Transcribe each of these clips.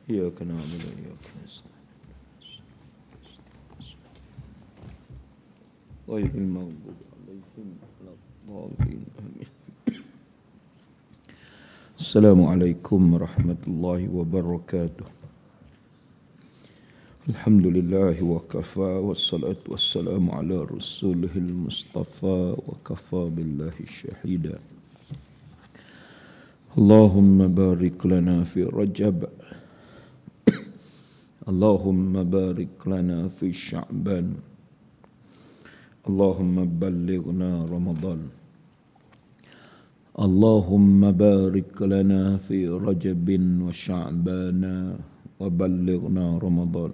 إياك نعبد وإياك نستعين غير المغضوب عليهم ولا الضالين آمين. السلام عليكم ورحمة الله وبركاته. الحمد لله وكفى والصلاة والسلام على رسوله المصطفى وكفى بالله شهيدا. اللهم بارك لنا في رجب، اللهم بارك لنا في شعبان، اللهم بلغنا رمضان، اللهم بارك لنا في رجب وشعبان وبلغنا رمضان.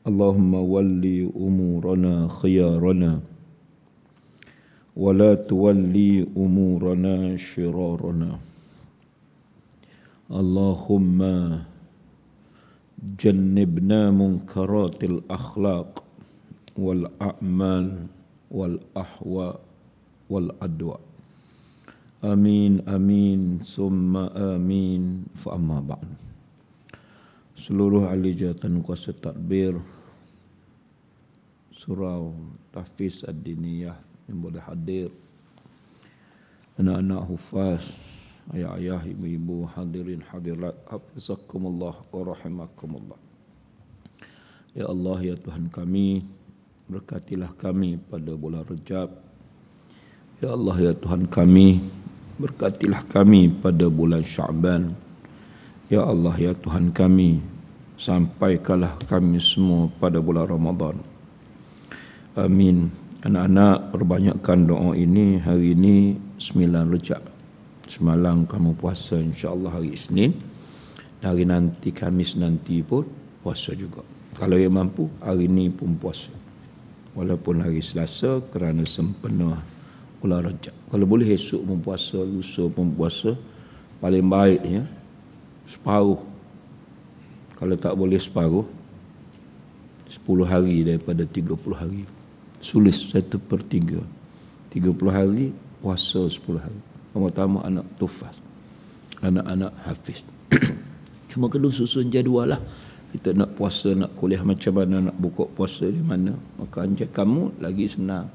اللهم ولي أمورنا خيارنا ولا تولي أمورنا شرارنا. اللهم جنبنا منكرات الأخلاق والأعمال والأحواء والأدواء. آمين آمين ثم آمين. فأما بعد. Seluruh ahli jawatan kuasa takbir surau tahfiz ad-diniyah yang boleh hadir, anak-anak hufaz, ayah-ayah, ibu-ibu, hadirin hadirat, hafizakumullah wa rahimakumullah. Ya Allah, ya Tuhan kami, berkatilah kami pada bulan Rejab. Ya Allah, ya Tuhan kami, berkatilah kami pada bulan Sya'ban. Ya Allah, ya Tuhan kami, sampaikanlah kami semua pada bulan Ramadan. Amin. Anak-anak, perbanyakkan doa ini. Hari ini 9 Rejab. Semalam kamu puasa, insya-Allah hari Isnin. Hari nanti Khamis nanti pun puasa juga. Kalau yang mampu, hari ini pun puasa. Walaupun hari Selasa kerana sempena bulan Rejab. Kalau boleh esok pun puasa, lusa pun puasa. Paling baiknya separuh. Kalau tak boleh separuh, 10 hari daripada 30 hari. Sulis 1/3. 30 hari puasa 10 hari. Pertama anak tufas, anak-anak hafiz. Cuma kena susun jadual lah. Kita nak puasa, nak kuliah macam mana, nak buka puasa di mana. Maka anjak kamu lagi senang.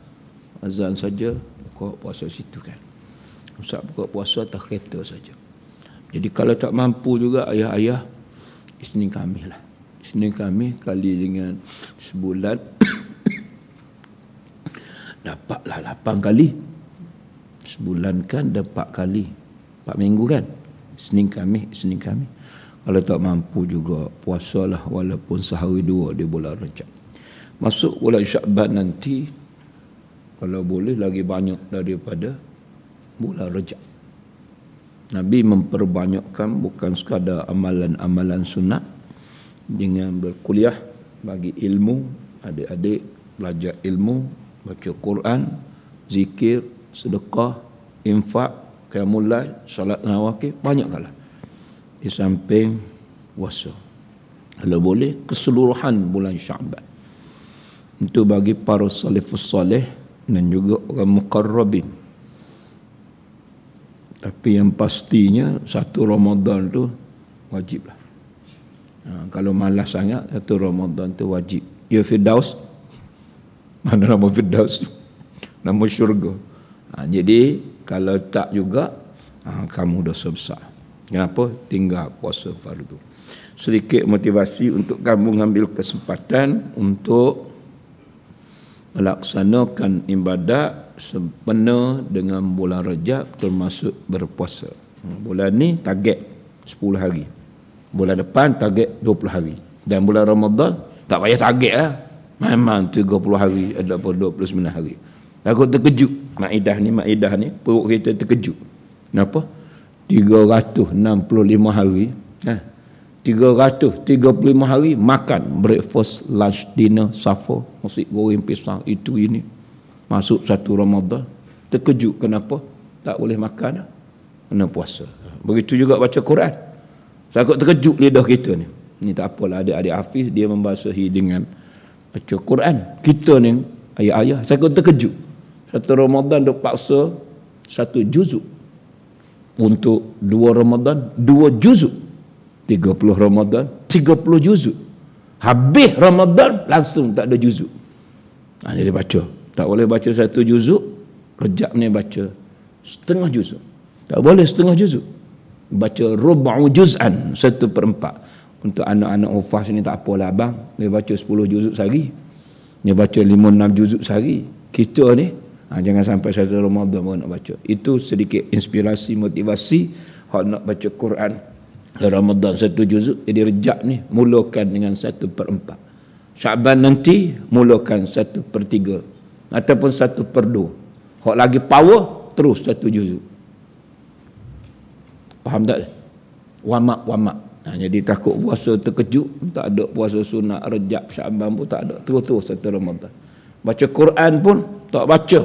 Azan saja, buka puasa situ kan. Ustaz buka puasa atas kereta saja. Jadi kalau tak mampu juga ayah-ayah, Isnin Khamis lah. Isnin Khamis kali dengan sebulan dapatlah 8 kali. Sebulan kan dapat 4 kali. 4 minggu kan. Isnin Khamis, Isnin Khamis. Kalau tak mampu juga puasalah walaupun sehari dua di bulan Rejab. Masuk bulan Sya'ban nanti, kalau boleh lagi banyak daripada bulan Rejab. Nabi memperbanyakkan bukan sekadar amalan-amalan sunat dengan berkuliah bagi ilmu, adik-adik belajar ilmu, baca Quran, zikir, sedekah, infak, qiyamul lail, salat nawafil, banyaklah. Di samping puasa. Kalau boleh keseluruhan bulan Sya'ban. Itu bagi para salafus salih dan juga orang muqarrabin. Tapi yang pastinya satu Ramadan tu wajiblah. Kalau malas sangat, satu Ramadan tu wajib. Ya Firdaus. Mana nama Firdaus? Nama syurga. Jadi kalau tak juga, kamu dosa besar. Kenapa? Tinggal puasa fardu. Sedikit motivasi untuk kamu mengambil kesempatan untuk melaksanakan ibadat sempena dengan bulan Rejab, termasuk berpuasa. Bulan ni target 10 hari. Bulan depan target 20 hari. Dan bulan Ramadan tak payah target lah. Memang 30 hari ataupun 29 hari. Takut terkejut. Maidah ni perut kita terkejut. Kenapa? 365 hari. 335 hari makan breakfast, lunch, dinner, supper, nasi goreng, pisang, itu ini. Masuk satu Ramadan, terkejut kenapa tak boleh makan, kena puasa. Begitu juga baca Quran. Takut terkejut lidah kita ni. Ni tak apalah, adik-adik hafiz dia membasahi dengan baca Quran. Kita ni ayah-ayah takut terkejut. Satu Ramadan duk paksa satu juzuk. Untuk 2 Ramadan 2 juzuk. 30 Ramadan 30 juzuk. Habis Ramadan langsung tak ada juzuk. Jadi baca. Tak boleh baca satu juzuk, Rejab ni baca setengah juzuk. Tak boleh setengah juzuk. Baca rub'u juz'an, 1/4. Untuk anak-anak hufaz ni tak apalah abang, dia baca 10 juzuk sehari. Dia baca 5-6 juzuk sehari. Kita ni jangan sampai satu Ramadan baru nak baca. Itu sedikit inspirasi, motivasi hak nak baca Quran Ramadan 1 juzuk. Jadi Rejab ni mulakan dengan 1/4. Syaban nanti mulakan 1/3 ataupun 1/2. Hak lagi power terus 1 juzuk. Faham tak? Wamak. Jadi takut puasa terkejut, tak ada puasa sunat Rejab, Syaban pun tak ada, terus satu Ramadan. Baca Quran pun tak baca,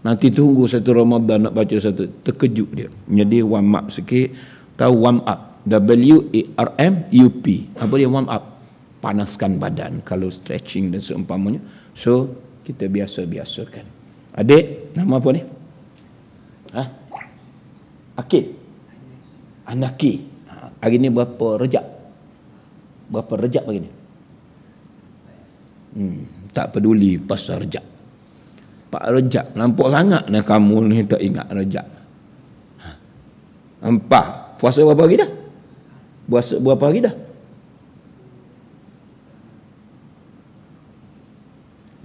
nanti tunggu satu Ramadan nak baca satu, terkejut dia. Jadi warm up sikit. Tahu warm up, WARMUP, apa dia warm up? Panaskan badan kalau stretching dan seumpamanya. So kita biasa-biasakan. Adik, nama apa ni? Akid, Anaki. Hari ni berapa Rejab? Berapa Rejab hari ni? Tak peduli pasal Rejab. Pak Rejab, nampak sangat nah kamu ni tak ingat Rejab. Empat. Puasa berapa hari dah? Puasa berapa hari dah?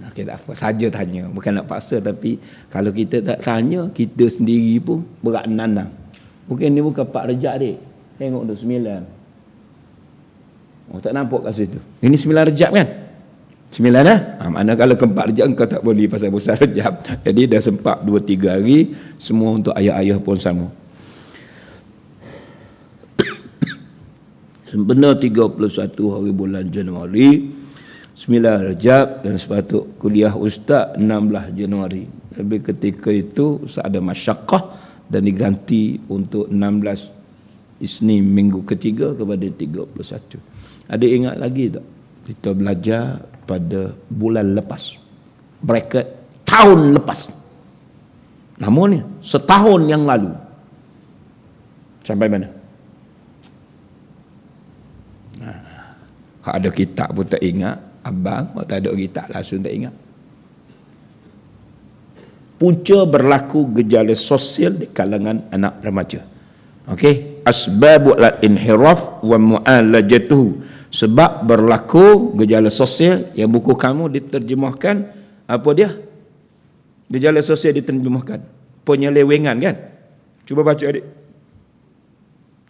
Okay, tak apa, saja tanya. Bukan nak paksa, tapi kalau kita tak tanya, kita sendiri pun berat nanang. Mungkin ni bukan Pak Rejab dek. Tengok tu 9. Tak nampak kat situ. Ini 9 Rejab kan? 9 dah? Mana kalau ke 4 Rejab kau tak boleh pasal puasa Rejab. Jadi dah sempat 2-3 hari. Semua untuk ayah-ayah pun sama. Sebenar 31 hari bulan Januari, 9 Rejab, dan sepatut kuliah ustaz 16 Januari. Tapi ketika itu ustaz ada masyakkah dan diganti untuk 16 Isnin minggu ketiga kepada 31. Ada ingat lagi tak? Kita belajar pada bulan lepas. Bracket tahun lepas. Namun setahun yang lalu. Sampai mana? Ada kitab pun tak ingat. Abang, kalau tak ada kitab langsung tak ingat. Punca berlaku gejala sosial di kalangan anak remaja. Okey, asbabul inhiraf wa mu'alajatuhu. Sebab berlaku gejala sosial yang buku kamu diterjemahkan apa dia? Gejala sosial diterjemahkan penyelewengan kan? Cuba baca adik.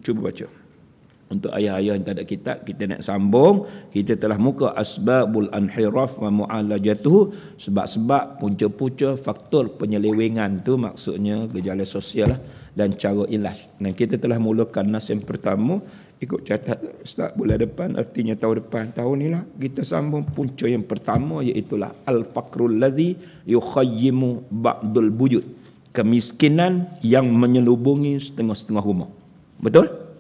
Cuba baca. Untuk ayah-ayah yang tak ada kitab, kita nak sambung. Kita telah muka asbabul inhiraf wa mu'alajatuhu, sebab-sebab, punca-punca, faktor penyelewengan tu maksudnya gejala sosial lah, dan cara ilas. Dan kita telah mulakan nas yang pertama, ikut catat Ustaz bulan depan, artinya tahun depan. Tahun ni lah kita sambung punca yang pertama, iaitulah al-faqrul ladzi yukhayyimu ba'dul buyut, kemiskinan yang menyelubungi setengah-setengah rumah. Betul?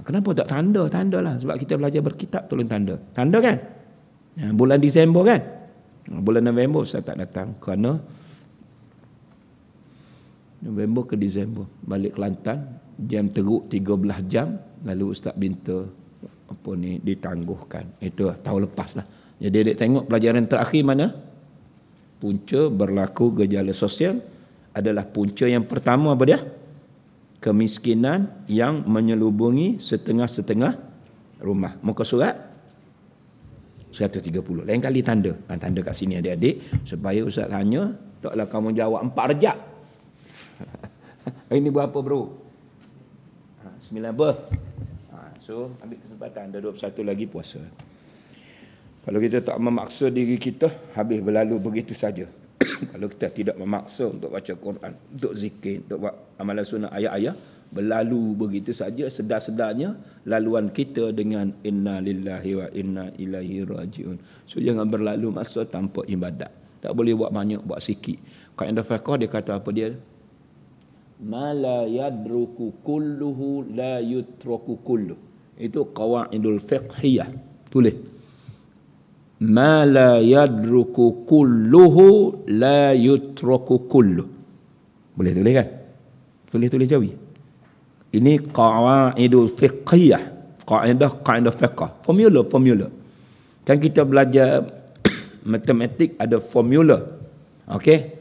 Kenapa tak tanda? Tanda lah. Sebab kita belajar berkitab tolong tanda. Tanda kan? Bulan Disember kan? Bulan November Ustaz tak datang kerana November ke Disember balik Kelantan, jam teruk 13 jam, lalu Ustaz minta apa ni ditangguhkan. Itu tahun lepas lah. Jadi adik tengok pelajaran terakhir mana? Punca berlaku gejala sosial adalah punca yang pertama apa dia? Kemiskinan yang menyelubungi setengah-setengah rumah. Muka surat 130. Lain kali tanda. Tanda kat sini adik-adik supaya Ustaz tanya, taklah kamu jawab 4 Rejab. Ini berapa bro? 9 apa? So ambil kesempatan, ada 21 lagi puasa. Kalau kita tak memaksa diri kita, habis berlalu begitu saja. Kalau kita tidak memaksa untuk baca Quran, untuk zikir, untuk buat amalan sunnah ayat-ayat, berlalu begitu saja, sedar-sedarnya laluan kita dengan inna lillahi wa inna ilaihi rajiun. So jangan berlalu masa tanpa ibadat. Tak boleh buat banyak, buat sikit. Kaedah fiqh dia kata apa dia? Ma la yadruku kulluhu la yutraku kullu. Itu qawaidul fiqhiyah. Tulis. Ma la yadruku kulluhu la yutraku kullu. Boleh tulis kan? Tulis jawi. Ini qawaidul fiqhiyah. kaedah fiqh, formula. Kan kita belajar matematik ada formula. Okey?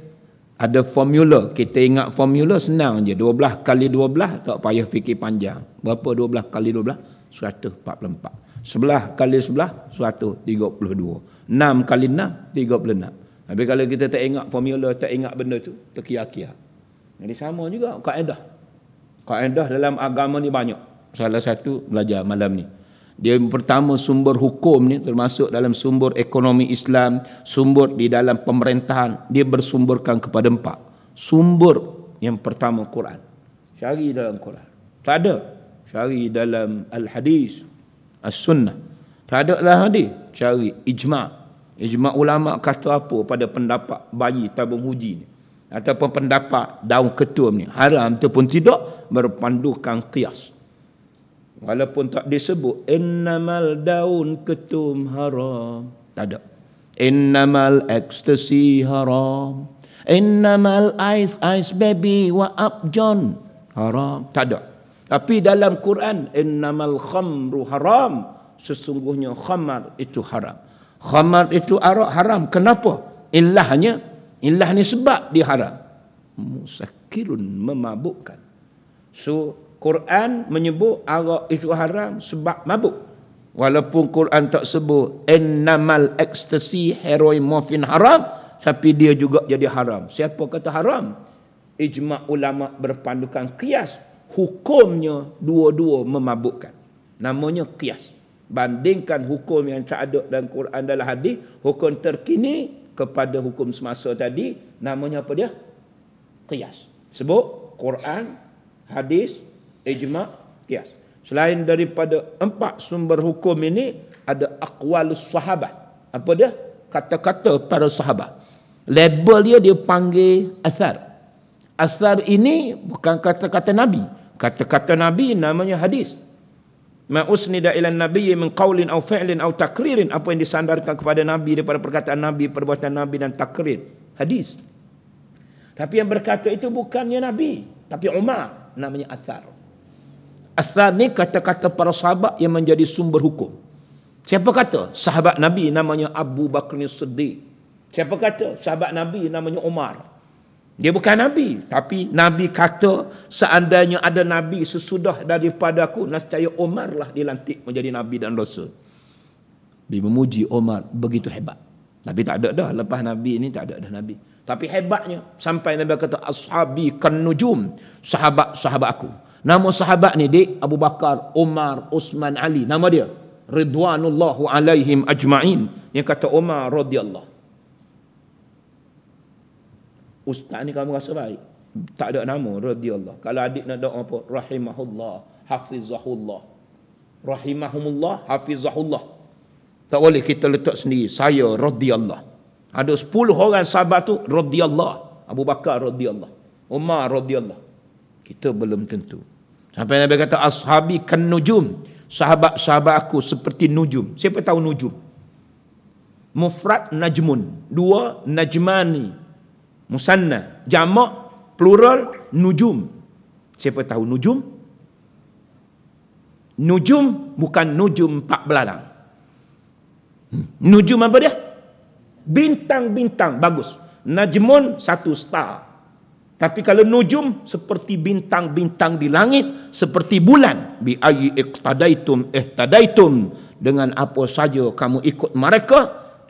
Ada formula. Kita ingat formula senang je. 12 kali 12 tak payah fikir panjang. Berapa 12 kali 12? 144. 11 kali 11 132. 6 kali 6 36. Tapi kalau kita tak ingat formula, tak ingat benda tu, terkiar-kiar. Jadi sama juga kaedah. Kaedah dalam agama ni banyak. Salah satu belajar malam ni. Dia pertama sumber hukum ni termasuk dalam sumber ekonomi Islam, sumber di dalam pemerintahan, dia bersumberkan kepada 4. Sumber yang pertama Quran. Cari dalam Quran. Tak ada. Cari dalam al-hadis, as-sunnah. Tak ada dalam hadis. Cari ijma'. Ijma' ulama kata apa pada pendapat bayi tabung uji ni, ataupun pendapat daun ketum ni, haram ataupun tidak, berpandukan qiyas. Walaupun tak disebut innamal daun ketum haram, tak ada. Innamal ecstasy haram, innamal ice baby wa abjon haram, tak ada. Tapi dalam Quran innamal khamru haram, sesungguhnya khamar itu haram. Khamar itu arak haram. Kenapa? Ilah ni sebab dia haram. Musakirun, memabukkan. So Quran menyebut arak itu haram sebab mabuk. Walaupun Quran tak sebut innamal ecstasy heroin morfin haram, tapi dia juga jadi haram. Siapa kata haram? Ijma' ulama berpandukan qiyas. Hukumnya dua-dua memabukkan. Namanya qiyas. Bandingkan hukum yang tak ada dalam Quran dalam hadis, hukum terkini kepada hukum semasa tadi, namanya apa dia? Qiyas. Sebut Quran, hadis, ijma', qiyas. Selain daripada 4 sumber hukum ini, ada aqwalus sahabat. Apa dia? Kata-kata para sahabat. Label dia panggil athar. Athar ini bukan kata-kata Nabi. Kata-kata Nabi namanya hadis. Ma usnida ila nabiyyi min qaulin aw fi'lin aw takririn, apa yang disandarkan kepada Nabi daripada perkataan Nabi, perbuatan Nabi dan takrir, hadis. Tapi yang berkata itu bukannya Nabi, tapi Umar, namanya athar. Athar ni kata-kata para sahabat yang menjadi sumber hukum. Siapa kata? Sahabat Nabi namanya Abu Bakar As-Siddiq. Siapa kata? Sahabat Nabi namanya Umar. Dia bukan Nabi, tapi Nabi kata seandainya ada Nabi sesudah daripada aku, nescaya Umar lah dilantik menjadi Nabi dan Rasul. Dia memuji Umar begitu hebat. Nabi tak ada dah, lepas Nabi ini tak ada dah Nabi. Tapi hebatnya sampai Nabi kata ashabi kan nujum, sahabat-sahabat aku. Nama sahabat ni dik Abu Bakar, Umar, Uthman, Ali. Nama dia Ridwanullahu alaihim ajma'in. Yang kata Umar radhiyallahu. Ustaz ni kamu rasa baik, tak ada nama radhiyallahu. Kalau adik nak doa apa? Rahimahullah, hafizahullah. Rahimahumullah, hafizahullah. Tak boleh kita letak sendiri saya radhiyallahu. Ada 10 orang sahabat tu radhiyallahu. Abu Bakar radhiyallahu, Umar radhiyallahu. Kita belum tentu. Sampai Nabi kata ashabi kan nujum, sahabat-sahabat aku seperti nujum. Siapa tahu nujum? Mufrad najmun, 2 najmani. Musanna, jamak, plural, nujum. Siapa tahu nujum? Nujum bukan nujum 4 belalang. Nujum apa dia? Bintang-bintang, bagus. Najmun 1 star. Tapi kalau nujum seperti bintang-bintang di langit, seperti bulan. Bi ayyi ihtadaitum, dengan apa saja kamu ikut mereka,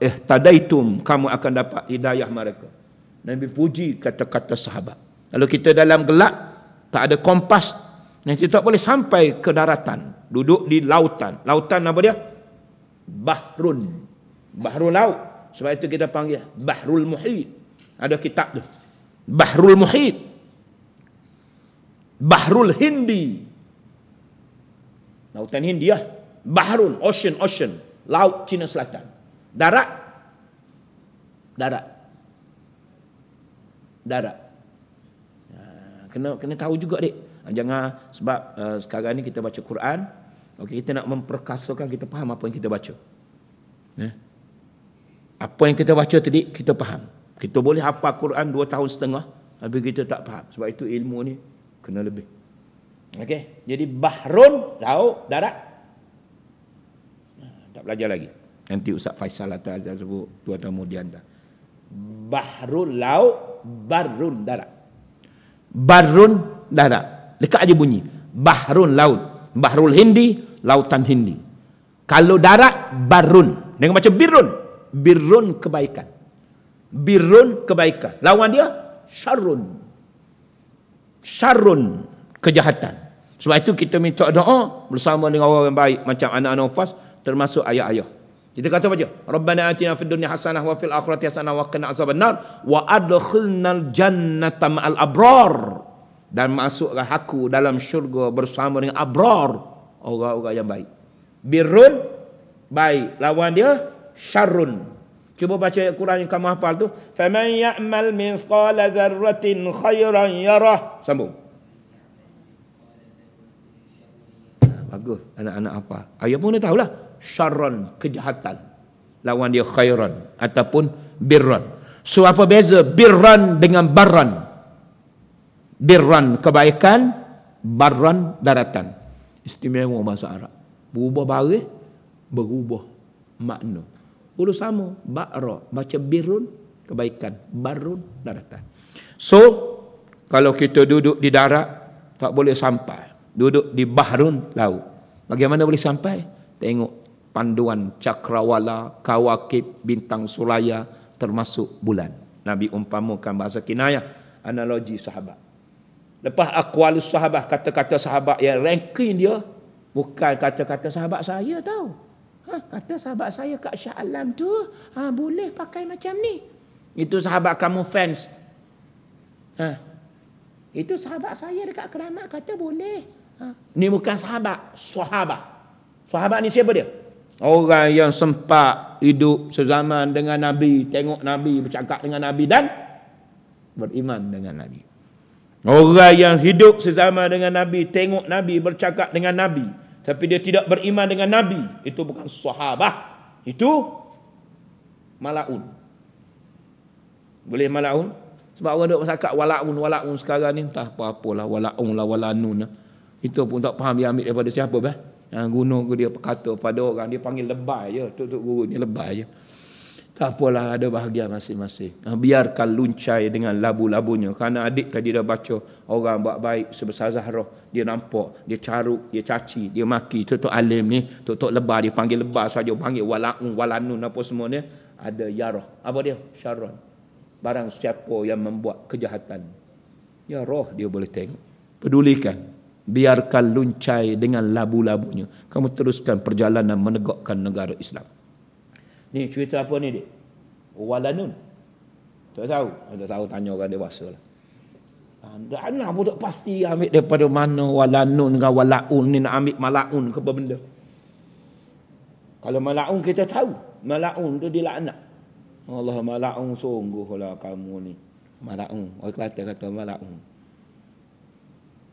ihtadaitum, kamu akan dapat hidayah mereka. Nabi puji kata-kata sahabat. Kalau kita dalam gelap, tak ada kompas, nanti tak boleh sampai ke daratan. Duduk di lautan. Lautan apa dia? Bahrun. Bahrul laut. Sebab itu kita panggil Bahrul Muhit. Ada kitab tu. Bahrul Muhit. Bahrul Hindi. Lautan Hindia. Bahrun, ocean. Laut Cina Selatan. Darat. Kena tahu juga dik. Jangan sebab sekarang ni kita baca Quran, okey, kita nak memperkasakan kita faham apa yang kita baca. Apa yang kita baca tadi kita faham. Kita boleh hafal Quran 2 tahun setengah, tapi kita tak faham. Sebab itu ilmu ni kena lebih. Okey, jadi bahrun, laut, darat. Tak belajar lagi. Nanti Ustaz Faisal akan sebut tuan-tuan kemudian dah. Bahrul laut, barrun darat. Barrun darat. Dekat aja bunyi. Bahrun laut. Bahrul Hindi, lautan Hindi. Kalau darat, barrun. Dengan macam birrun. Birrun kebaikan. Birrun kebaikan. Lawan dia, syarrun. Syarrun kejahatan. Sebab itu kita minta doa bersama dengan orang yang baik macam anak-anak Nafas, termasuk ayah-ayah. Kita kata baca, Rabbana atina fid dunya hasanah wa fil akhirati hasanah wa qina azabannar wa adkhilnal jannata ma'al abrar. Dan masuklah aku dalam syurga bersama dengan abrar, orang-orang yang baik. Birrun baik, lawan dia syarrun. Cuba baca Quran yang kamu hafal tu, faman ya'mal misqala dzarratin khairan yarah. Sambung. Bagus, anak-anak apa? Ayah pun dia tahulah. Syarran, kejahatan. Lawan dia khairan ataupun birran. So apa beza birran dengan barran? Birran kebaikan, barran daratan. Istimewa bahasa Arab. Berubah baris, berubah makna. Ulu sama, ba'ra, baca birrun kebaikan, barrun daratan. So kalau kita duduk di darat tak boleh sampai. Duduk di bahrun laut. Bagaimana boleh sampai? Tengok panduan cakrawala, kawakib, bintang suraya, termasuk bulan. Nabi umpamakan bahasa kinayah, analogi sahabat. Lepas aqwalus sahabat, kata-kata sahabat yang ranking dia, bukan kata-kata sahabat saya tahu. Kata sahabat saya kat Shah Alam tu, boleh pakai macam ni. Itu sahabat kamu fans. Itu sahabat saya dekat Keramat kata boleh. Ni bukan sahabat, sahabat. Sahabat ni siapa dia? Orang yang sempat hidup sezaman dengan Nabi, tengok Nabi, bercakap dengan Nabi dan beriman dengan Nabi. Orang yang hidup sezaman dengan Nabi, tengok Nabi, bercakap dengan Nabi, tapi dia tidak beriman dengan Nabi, itu bukan sahabat. Itu malaun. Boleh malaun? Sebab orang duk bercakap walaun sekarang ni, entah apa-apalah, walaun lah, walanun lah. Itu pun tak faham dia ambil daripada siapa bah. Guna dia berkata pada orang, dia panggil lebay je. Tok guru ni lebay je. Tak apalah, ada bahagian masing-masing. Biarkan luncai dengan labu-labunya. Kerana adik tadi dah baca, orang buat baik sebesar Zahrah, dia nampak, dia caruk, dia caci, dia maki. Tok alim ni, tok lebay, dia panggil lebay saja, panggil walaun, walanun apa semua ni. Ada yarah. Apa dia? Syarran. Barang siapa yang membuat kejahatan, ya roh dia boleh tengok. Pedulikan. Biarkan luncai dengan labu-labunya. Kamu teruskan perjalanan menegakkan negara Islam. Ni cerita apa ni, dik? Walanun. Tak tahu. Tak tahu, tanya orang dewasa lah. Anak pun tak pasti ambil daripada mana walanun dengan walaun ni, nak ambil malaun ke apa benda. Kalau malaun kita tahu. Malaun tu dilaknat. Allah, malaun sungguh lah kamu ni. Malaun. Orang Kelantan kata malaun.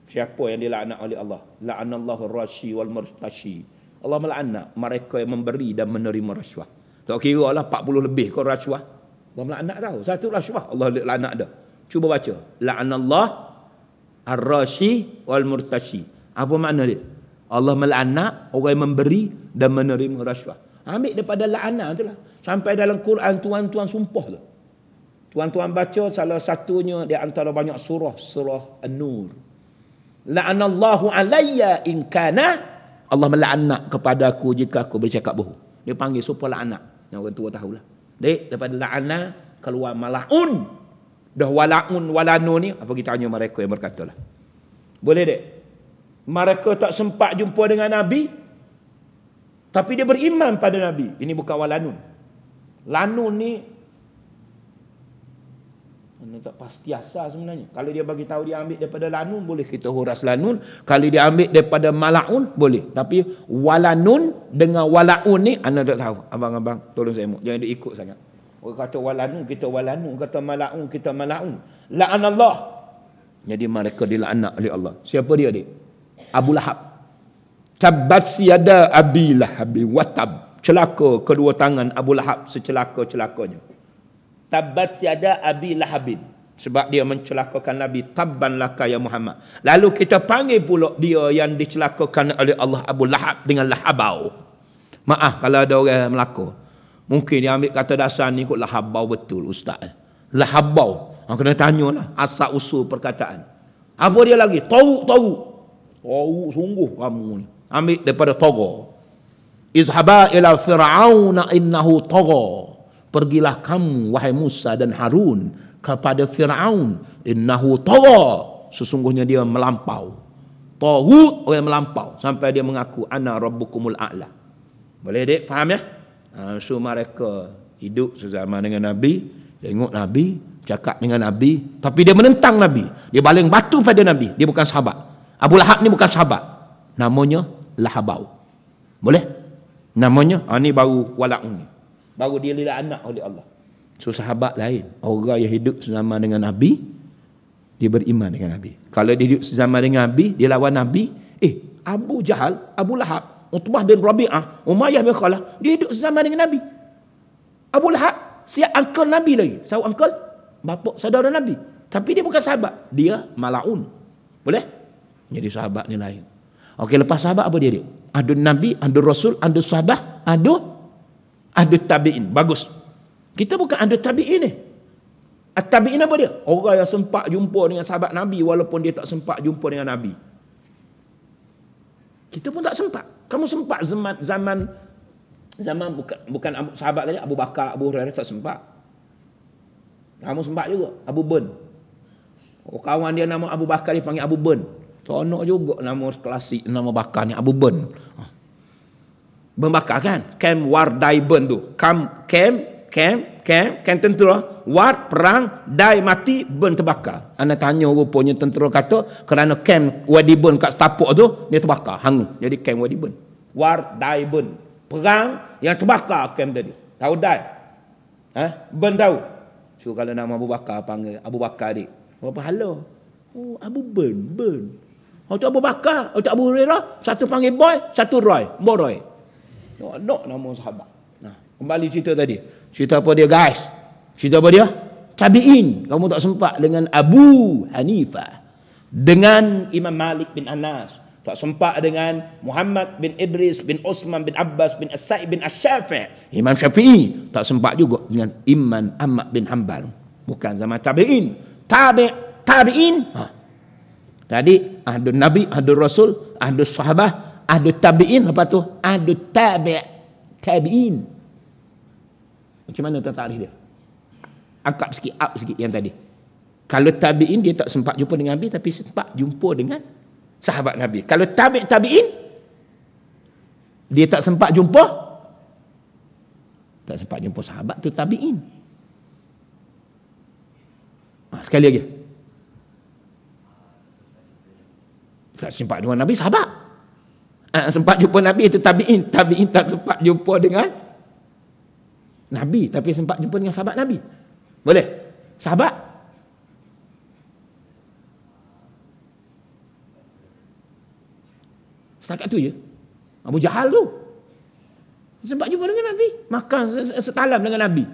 Siapa yang dilaknat oleh Allah? La'anallahu ar-rashi wal murtashi. Allah melaknat mereka yang memberi dan menerima rasuah. Tak kira lah 40 lebih kau rasuah. Allah melaknat tau. Satu rasuah Allah laknat dah. Cuba baca. La'anallahu ar-rashi wal murtashi. Apa makna dia? Allah melaknat orang yang memberi dan menerima rasuah. Ambil daripada la'anah tu lah. Sampai dalam Quran tuan-tuan sumpah tu. Tuan-tuan baca salah satunya di antara banyak surah An-Nur. La'anallahu alayya in kana, Allah melaknat kepada aku jika aku bercakap bohong. Dia panggil supaya la'nat. Yang orang tua tahulah. Dek, daripada la'nat keluar mala'un. Dah walaun walanun ni, apa kita tanya mereka yang berkata lah. Boleh dek? Mereka tak sempat jumpa dengan Nabi, tapi dia beriman pada Nabi. Ini bukan walanun. Lanun ni tak pasti asal sebenarnya. Kalau dia bagi tahu dia ambil daripada lanun, boleh kita huras lanun. Kalau dia ambil daripada malaun, boleh. Tapi walanun dengan walaun ni, anda tak tahu. Abang-abang, tolong saya jangan dia ikut sangat. Orang kata walanun, kita walanun. Kata malaun, kita malaun. La'anallah. Jadi mereka dilaknat oleh Allah. Siapa dia, dik? Abu Lahab. Tabbat siyada Abi Lahab watab. Celaka kedua tangan Abu Lahab secelaka-celakanya. Tabbat siada Abi Lahabin. Sebab dia mencelakakan Nabi. Tabban laka ya Muhammad. Lalu kita panggil pula dia yang dicelakakan oleh Allah Abu Lahab dengan Lahabau. Maaf kalau ada orang melakor. Mungkin dia ambil kata dasar ni kot lahabau betul ustaz. Lahabau. Kena tanyalah asal usul perkataan. Apa dia lagi? Tahu. Tahu sungguh kamu ni. Ambil daripada tagha. Izhaba ila fir'auna innahu tagha. Pergilah kamu wahai Musa dan Harun kepada Firaun, innahu tagha. Sesungguhnya dia melampau. Taghut orang melampau sampai dia mengaku ana rabbukumul a'la. Boleh dek faham ya? So mereka hidup sezaman dengan Nabi, tengok Nabi, cakap dengan Nabi, tapi dia menentang Nabi. Dia baling batu pada Nabi. Dia bukan sahabat. Abu Lahab ni bukan sahabat. Namanya Lahabau. Boleh? Namanya, ni baru wala'un ni. Baru dia lila anak oleh Allah. So sahabat lain. Orang yang hidup sezaman dengan Nabi, dia beriman dengan Nabi. Kalau dia hidup sezaman dengan Nabi, dia lawan Nabi. Abu Jahal, Abu Lahab, Utbah bin Rabi'ah, Umayyah bin Khalaf, dia hidup sezaman dengan Nabi. Abu Lahab, siap uncle Nabi lagi. Tahu uncle? Bapa saudara Nabi. Tapi dia bukan sahabat. Dia mala'un. Boleh? Jadi sahabat ni lain. Okey, lepas sahabat apa dia? Ada Nabi, ada Rasul, ada sahabat, ada tabi'in. Bagus. Kita bukan ada tabi'in ni. Tabi'in apa dia? Orang yang sempat jumpa dengan sahabat Nabi walaupun dia tak sempat jumpa dengan Nabi. Kita pun tak sempat. Kamu sempat zaman bukan sahabat tadi, Abu Bakar, Abu Hurairah tak sempat. Kamu sempat juga, Abu Ben. Kawan dia nama Abu Bakar dia panggil Abu Ben. Tonok juga nama klasik nama Bakar ni Abu Ben. Ben Bakar kan? Kem Wardai Ben tu. Kem tentera, war perang, dai mati, ben terbakar. Ana tanya rupanya tentera kata kerana kem Wadi Ben kat setapak tu dia terbakar, hangus. Jadi kem Wadi Ben. War dai Ben. Perang yang terbakar kem tadi. Tahu dai? Ben tahu. So kalau nama Abu Bakar panggil Abu Bakar dik. Apa pahala? Oh, Abu Ben. Untuk Abu Bakar, untuk Abu Hurairah, satu panggil boy, satu Roy, Boroy. Nak nama sahabat. Nah, kembali cerita tadi. Cerita apa dia guys? Cerita apa dia? Tabi'in. Kamu tak sempat dengan Abu Hanifah, dengan Imam Malik bin Anas, tak sempat dengan Muhammad bin Idris bin Osman bin Abbas bin As-Sa'id bin Asy-Syafi'i, Imam Syafi'i, tak sempat juga dengan Imam Ahmad bin Hanbal. Bukan zaman tabi'in. Tabi'in. Tadi ahdu Nabi, ahdu Rasul, ahdu sahabah, ahdu tabi'in, lepas tu ahdu tabi'in. Macam mana tarikh dia? Angkat sikit, up sikit yang tadi. Kalau tabi'in dia tak sempat jumpa dengan Nabi tapi sempat jumpa dengan sahabat Nabi. Kalau tabi'in dia tak sempat jumpa sahabat tu tabi'in. Sekali lagi. Tak sempat dengan Nabi sahabat. Sempat jumpa Nabi itu tabi'in. Tabi'in tak sempat jumpa dengan Nabi tapi sempat jumpa dengan sahabat Nabi. Boleh? Sahabat? Setakat tu je. Abu Jahal tu sempat jumpa dengan Nabi, makan setalam dengan Nabi.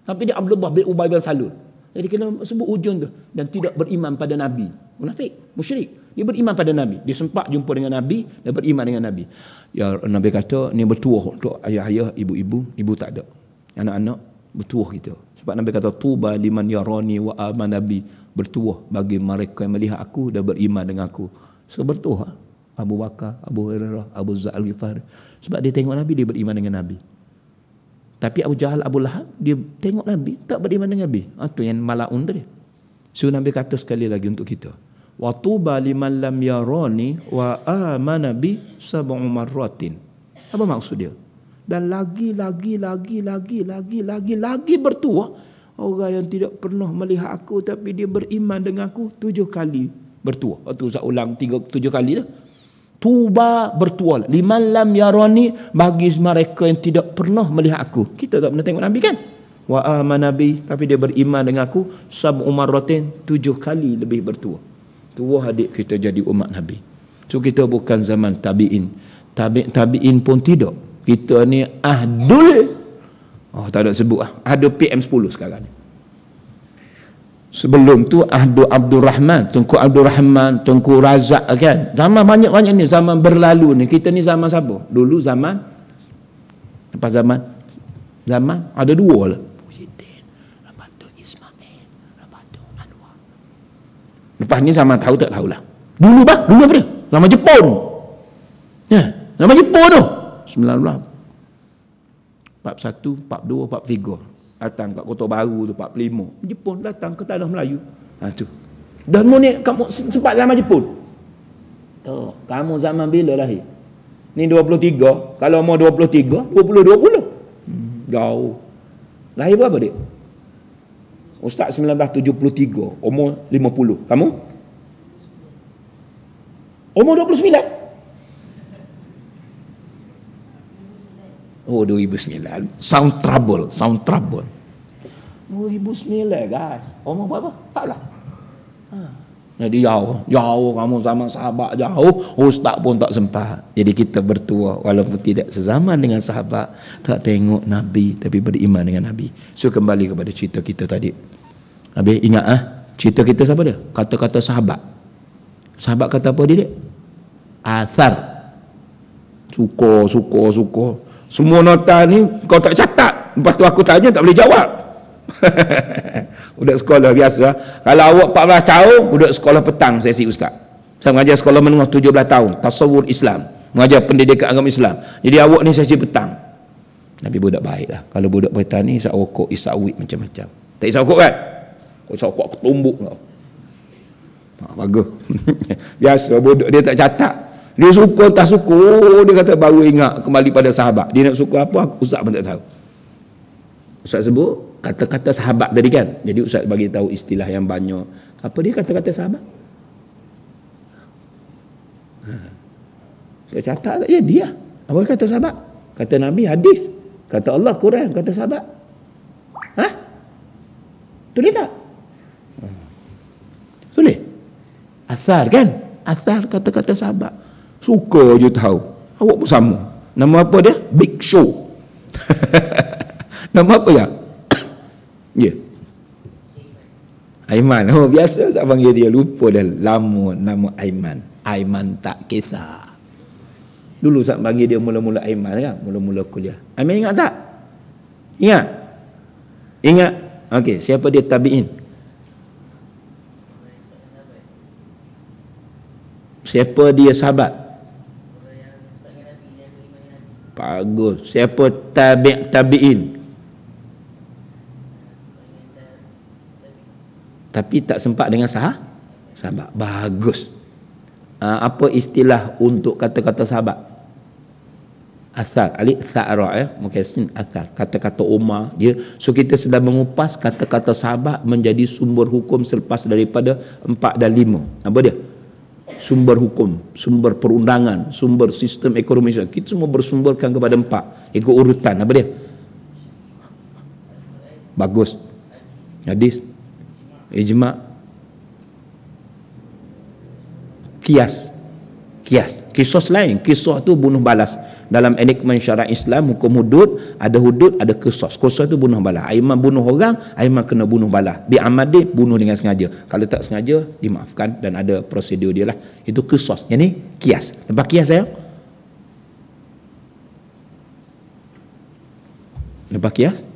Tapi dia Abdullah bin Ubay bin Salul. Jadi kena sebut ujung tu. Dan tidak beriman pada Nabi. Munafik, musyrik. Dia beriman pada Nabi. Dia sempat jumpa dengan Nabi dan beriman dengan Nabi. Ya Nabi kata ni bertuah untuk ayah-ayah, ibu-ibu. Ibu tak ada. Anak-anak bertuah kita. Sebab Nabi kata tuba liman yarani wa aman Nabi, bertuah bagi mereka yang melihat aku dan beriman dengan aku. So bertuah Abu Bakar, Abu Hurairah, Abu Zar Al-Ghifari. Sebab dia tengok Nabi, dia beriman dengan Nabi. Tapi Abu Jahal, Abu Lahab, dia tengok Nabi, tak beriman dengan Nabi. Itu yang mala'un tadi. So Nabi kata sekali lagi untuk kita, wa tuba liman lam yarani wa amana bi sab'u marratin. Apa maksud dia? Dan lagi bertuah orang yang tidak pernah melihat aku tapi dia beriman dengan aku 7 kali bertuah. Itu saya ulang 7 kali dah. Tuba bertuah liman lam yarani, bagi mereka yang tidak pernah melihat aku. Kita tak pernah tengok Nabi kan? Wa amana bi, tapi dia beriman dengan aku sab'u marratin, 7 kali lebih bertuah. Tuah adik kita jadi umat Nabi. So kita bukan zaman tabi'in. Tabi'in pun tidak. Kita ni ahdul, tak ada sebut ahdu PM10 sekarang ni. Sebelum tu ahdu Abdul Rahman, Tengku Abdul Rahman, Tengku Razak kan. Zaman banyak-banyak ni, zaman berlalu ni. Kita ni zaman siapa? Dulu zaman Lepas zaman ada dua lah. Muhyiddin, lepas tu Ismail, lepas tu Anwar. Lepas ni zaman tahu tak tahulah. Dulu apa dia? Zaman Jepun. Ya, zaman Jepun tu. 1941, 42, 43. Datang kat Kota Baru tu 45. Jepun datang ke tanah Melayu. Tu. Dan ni kamu sempat zaman Jepun. Tu, kamu zaman bila lahir? Ni 23. Kalau mau 23, 20. Jauh. Lahir berapa dia? Ustaz 1973, umur 50. Kamu? Umur 29. Oh, 2009. Sound trouble. 2009 guys. Umur berapa? Taklah. Jadi jauh kamu sama sahabat jauh. Ustaz pun tak sempat. Jadi kita bertua walaupun tidak sezaman dengan sahabat, tak tengok Nabi tapi beriman dengan Nabi. So kembali kepada cerita kita tadi. Habis ingat cerita kita siapa dia? Kata-kata sahabat. Sahabat kata apa dia? Athar. Suka. Semua nota ni kau tak catat. Lepas tu aku tanya tak boleh jawab. Budak sekolah biasa. Kalau awak 14 tahun, budak sekolah petang sesi ustaz. Saya mengajar sekolah menengah 17 tahun. Tasawur Islam. Mengajar pendidikan agama Islam. Jadi awak ni sesi petang. Nabi budak baik lah. Kalau budak petang ni isap rokok, isap wik macam-macam. Tak isap rokok kan? Kau isap rokok aku tumbuk kau. Bagus. Biasa budak dia tak catat. Dia suka tak suka, dia kata baru ingat kembali pada sahabat. Dia nak suka apa, ustaz pun tak tahu. Ustaz sebut kata-kata sahabat tadi kan. Jadi ustaz bagi tahu istilah yang banyak. Apa dia kata-kata sahabat? Saya catat tak? Ya dia. Apa kata sahabat? Kata Nabi hadis. Kata Allah Quran. Kata sahabat. Tulis tak? Tulis. Asar kan? Asar kata-kata sahabat. Suka je tahu. Awak pun sama. Nama apa dia? Big Show. Nama apa ya? Ya. Aiman. Oh biasa saya panggil dia, lupa dah lama nama Aiman. Aiman tak kisah. Dulu saya panggil dia mula-mula Aiman kan, mula-mula kuliah. Aiman ingat tak? Ingat. Okey, siapa dia tabi'in? Siapa dia sahabat? Bagus. Siapa tabi'in? Tapi tak sempat dengan sahabat. Bagus. Apa istilah untuk kata-kata sahabat? Athar. Alif tha'ra mukassin athar. Kata-kata Umar dia. So kita sedang mengupas kata-kata sahabat menjadi sumber hukum selepas daripada 4 dan 5. Apa dia? Sumber hukum, sumber perundangan, sumber sistem ekonomi. Kita semua bersumberkan kepada 4. Ikut urutan. Apa dia? Bagus. Hadis, ijma', kias. Kisos lain. Kisos tu bunuh balas. Dalam enakmen syarak Islam, hukum hudud, ada kisos. Kisos tu bunuh balas. Aiman bunuh orang, Aiman kena bunuh balas. Bi'amadi, bunuh dengan sengaja. Kalau tak sengaja, dimaafkan dan ada prosedur dia lah. Itu kisos. Yang ni kias. Lepas kias saya. Lepas kias,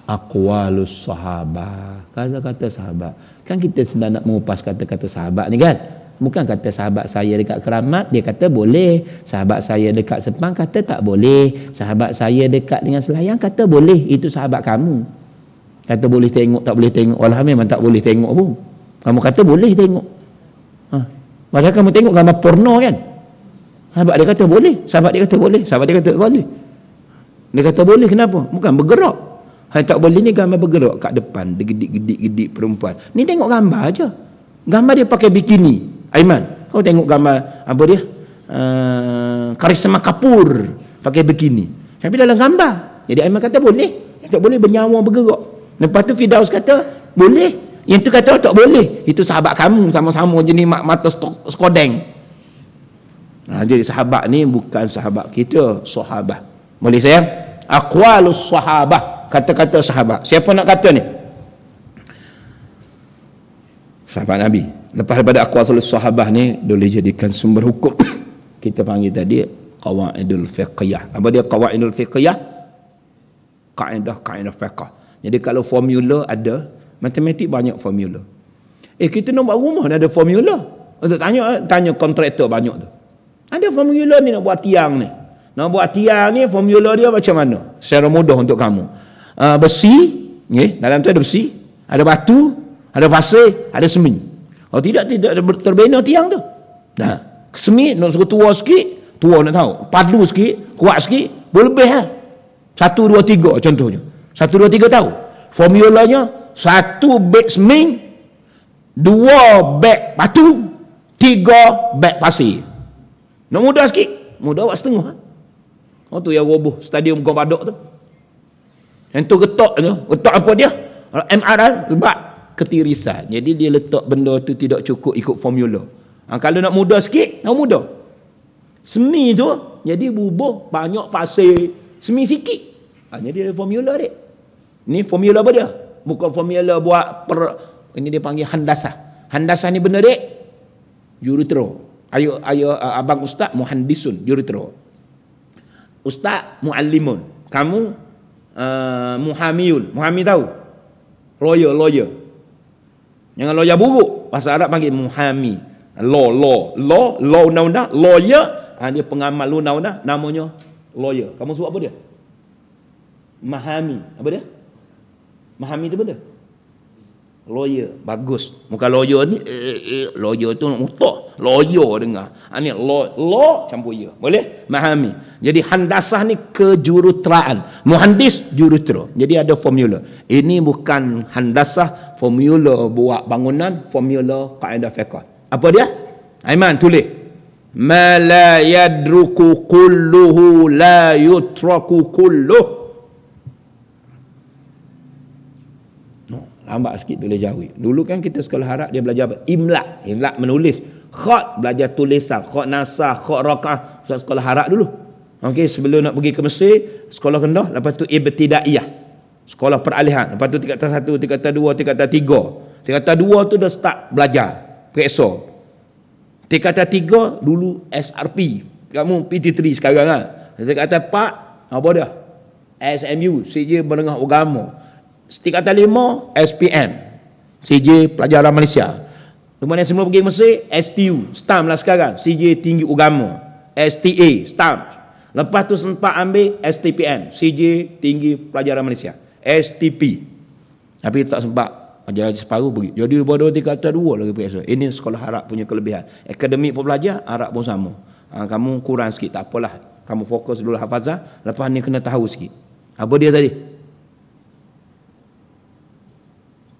aqwalus sahabah. Kata-kata sahabat. Kan kita sedang nak mengupas kata-kata sahabat ni kan. Bukan kata sahabat saya dekat Keramat, dia kata boleh. Sahabat saya dekat Sepang, kata tak boleh. Sahabat saya dekat dengan Selayang, kata boleh. Itu sahabat kamu. Kata boleh tengok, tak boleh tengok. Walau memang tak boleh tengok pun. Kamu kata boleh tengok. Padahal kamu tengok gambar porno kan. Sahabat dia kata boleh. Sahabat dia kata boleh. Sahabat dia kata boleh. Dia kata boleh, kenapa? Bukan bergerak. Hal tak boleh ni gambar bergerak kat depan. Dia gedik-gedik perempuan. Ni tengok gambar aja. Gambar dia pakai bikini. Aiman, kau tengok gambar apa dia? Karisma Kapoor pakai bikini. Tapi dalam gambar. Jadi Aiman kata boleh. Tak boleh bernyawa bergerak. Lepas tu Firdaus kata boleh. Yang tu kata tak boleh. Itu sahabat kamu sama-sama jenis mata skodeng. Jadi sahabat ni bukan sahabat kita, sahabat. Boleh sayang? Aqwalus sahabah, kata-kata sahabat. Siapa nak kata ni? Sahabat Nabi. Lepas daripada aqwalus sahabah ni boleh jadikan sumber hukum. Kita panggil tadi Qawaidul fiqhiyah. Apa dia qawaidul fiqhiyah? Kaedah fiqh. Jadi kalau formula ada, matematik banyak formula. Kita nak buat rumah dah ada formula. Untuk tanya kontraktor banyak tu. Ada formula ni nak buat tiang ni. Nak buat tiang ni formula dia macam mana? Secara mudah untuk kamu. Besi, dalam tu ada besi, ada batu, ada pasir, ada semen. Kalau tidak terbina tiang tu. Nah, semen nak suruh tua sikit, tua nak tahu. Padu sikit, kuat sikit, boleh lebih lah. 1, 2, 3 contohnya. 1, 2, 3 tahu. Formulanya 1 beg semen, 2 beg batu, 3 beg pasir. Nak mudah sikit, mudah buat setengah. Oh tu yang roboh stadium Gong Badok tu. Yang tu getok tu, getok apa dia? MR sebab ketirisan. Jadi dia letak benda tu tidak cukup ikut formula. Kalau nak mudah sikit, nak mudah. Semi tu jadi bubuh banyak pasir, semi sikit. Jadi ada formula dia. Ni formula apa dia? Bukan formula buat ini dia panggil handasah. Handasah ni benda dia jurutera. Ayo abang ustaz muhandisun, jurutera. Ustaz muallimun. Kamu muhamiyun. Muhami tahu? Lawyer. Jangan lawyer buruk. Bahasa Arab panggil muhami. Law undang-undang. Lawyer, dia pengamal undang-undang, namanya lawyer. Kamu sebut apa dia? Mahami. Apa dia? Mahami tu benda? Lawyer. Bagus. Muka lawyer ni lawyer tu nak mutak. Lawyer dengar. Ni law campur ya. Boleh? Mahami. Jadi handasah ni kejuruteraan. Muhandis jurutera. Jadi ada formula. Ini bukan handasah, formula buat bangunan, formula kaedah fiqh. Apa dia? Aiman tulis. Ma la yadruku kulluhu la yutraku kulluh. Lambat sikit tulis jawab. Dulu kan kita sekolah Arab dia belajar apa? Imla menulis. Khat belajar tulisan, khat nasah, khat raqah. Sekolah Arab dulu. Okey, sebelum nak pergi ke Mesir, sekolah rendah, lepas tu ibtidaiyah. Sekolah peralihan. Lepas tu tingkatan 1, tingkatan 2, tingkatan 3. Tingkatan 2 tu dah start belajar periksa. Tingkatan 3 dulu SRP. Kamu PT3 sekarang kan. Tingkatan 4 apa dia? SMU, CJ Menengah Agama. Tingkatan 5 SPM, CJ Pelajaran Malaysia. Kemudian semua pergi Mesir, STU, STAM lah sekarang, CJ Tinggi Agama. STA, STAM. Lepas tu sempat ambil STPM, CJ Tinggi Pelajaran Malaysia. STP. Tapi tak sempat, ajar separuh pergi. Jadi pada tingkatan 2 lagi periksa. Ini sekolah Arab punya kelebihan. Akademik pun belajar, Arab pun sama. Kamu kurang sikit, tak apalah. Kamu fokus dulu hafazah, lepas ni kena tahu sikit. Apa dia tadi?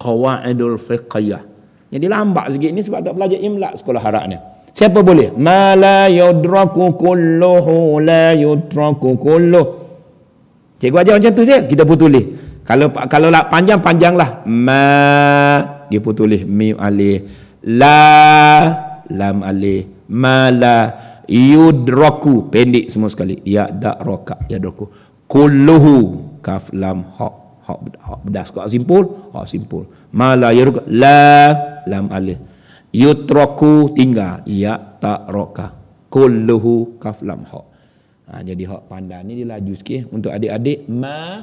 Qawaidul fiqhiyah. Jadi lambat sikit ni sebab tak belajar imla sekolah Arab ni. Siapa boleh? Ma la yudraku kulluhu la yutraku kulluh. Cikgu ajar macam tu je, kita pun tulis. Kalau lah panjang-panjanglah. Ma dia pun tulis mim alif, la lam alif, ma la yudraku pendek semua sekali. Ya da roka ya draku. Kulluhu kaf lam ha. Hak bedas kau simpul, hak simpul. Mala yaruk la lam alif. Yutraku tinggal ya ta roka. Kulluhu kaf lam ha. Jadi hak pandai ni dia laju sikit untuk adik-adik. Ma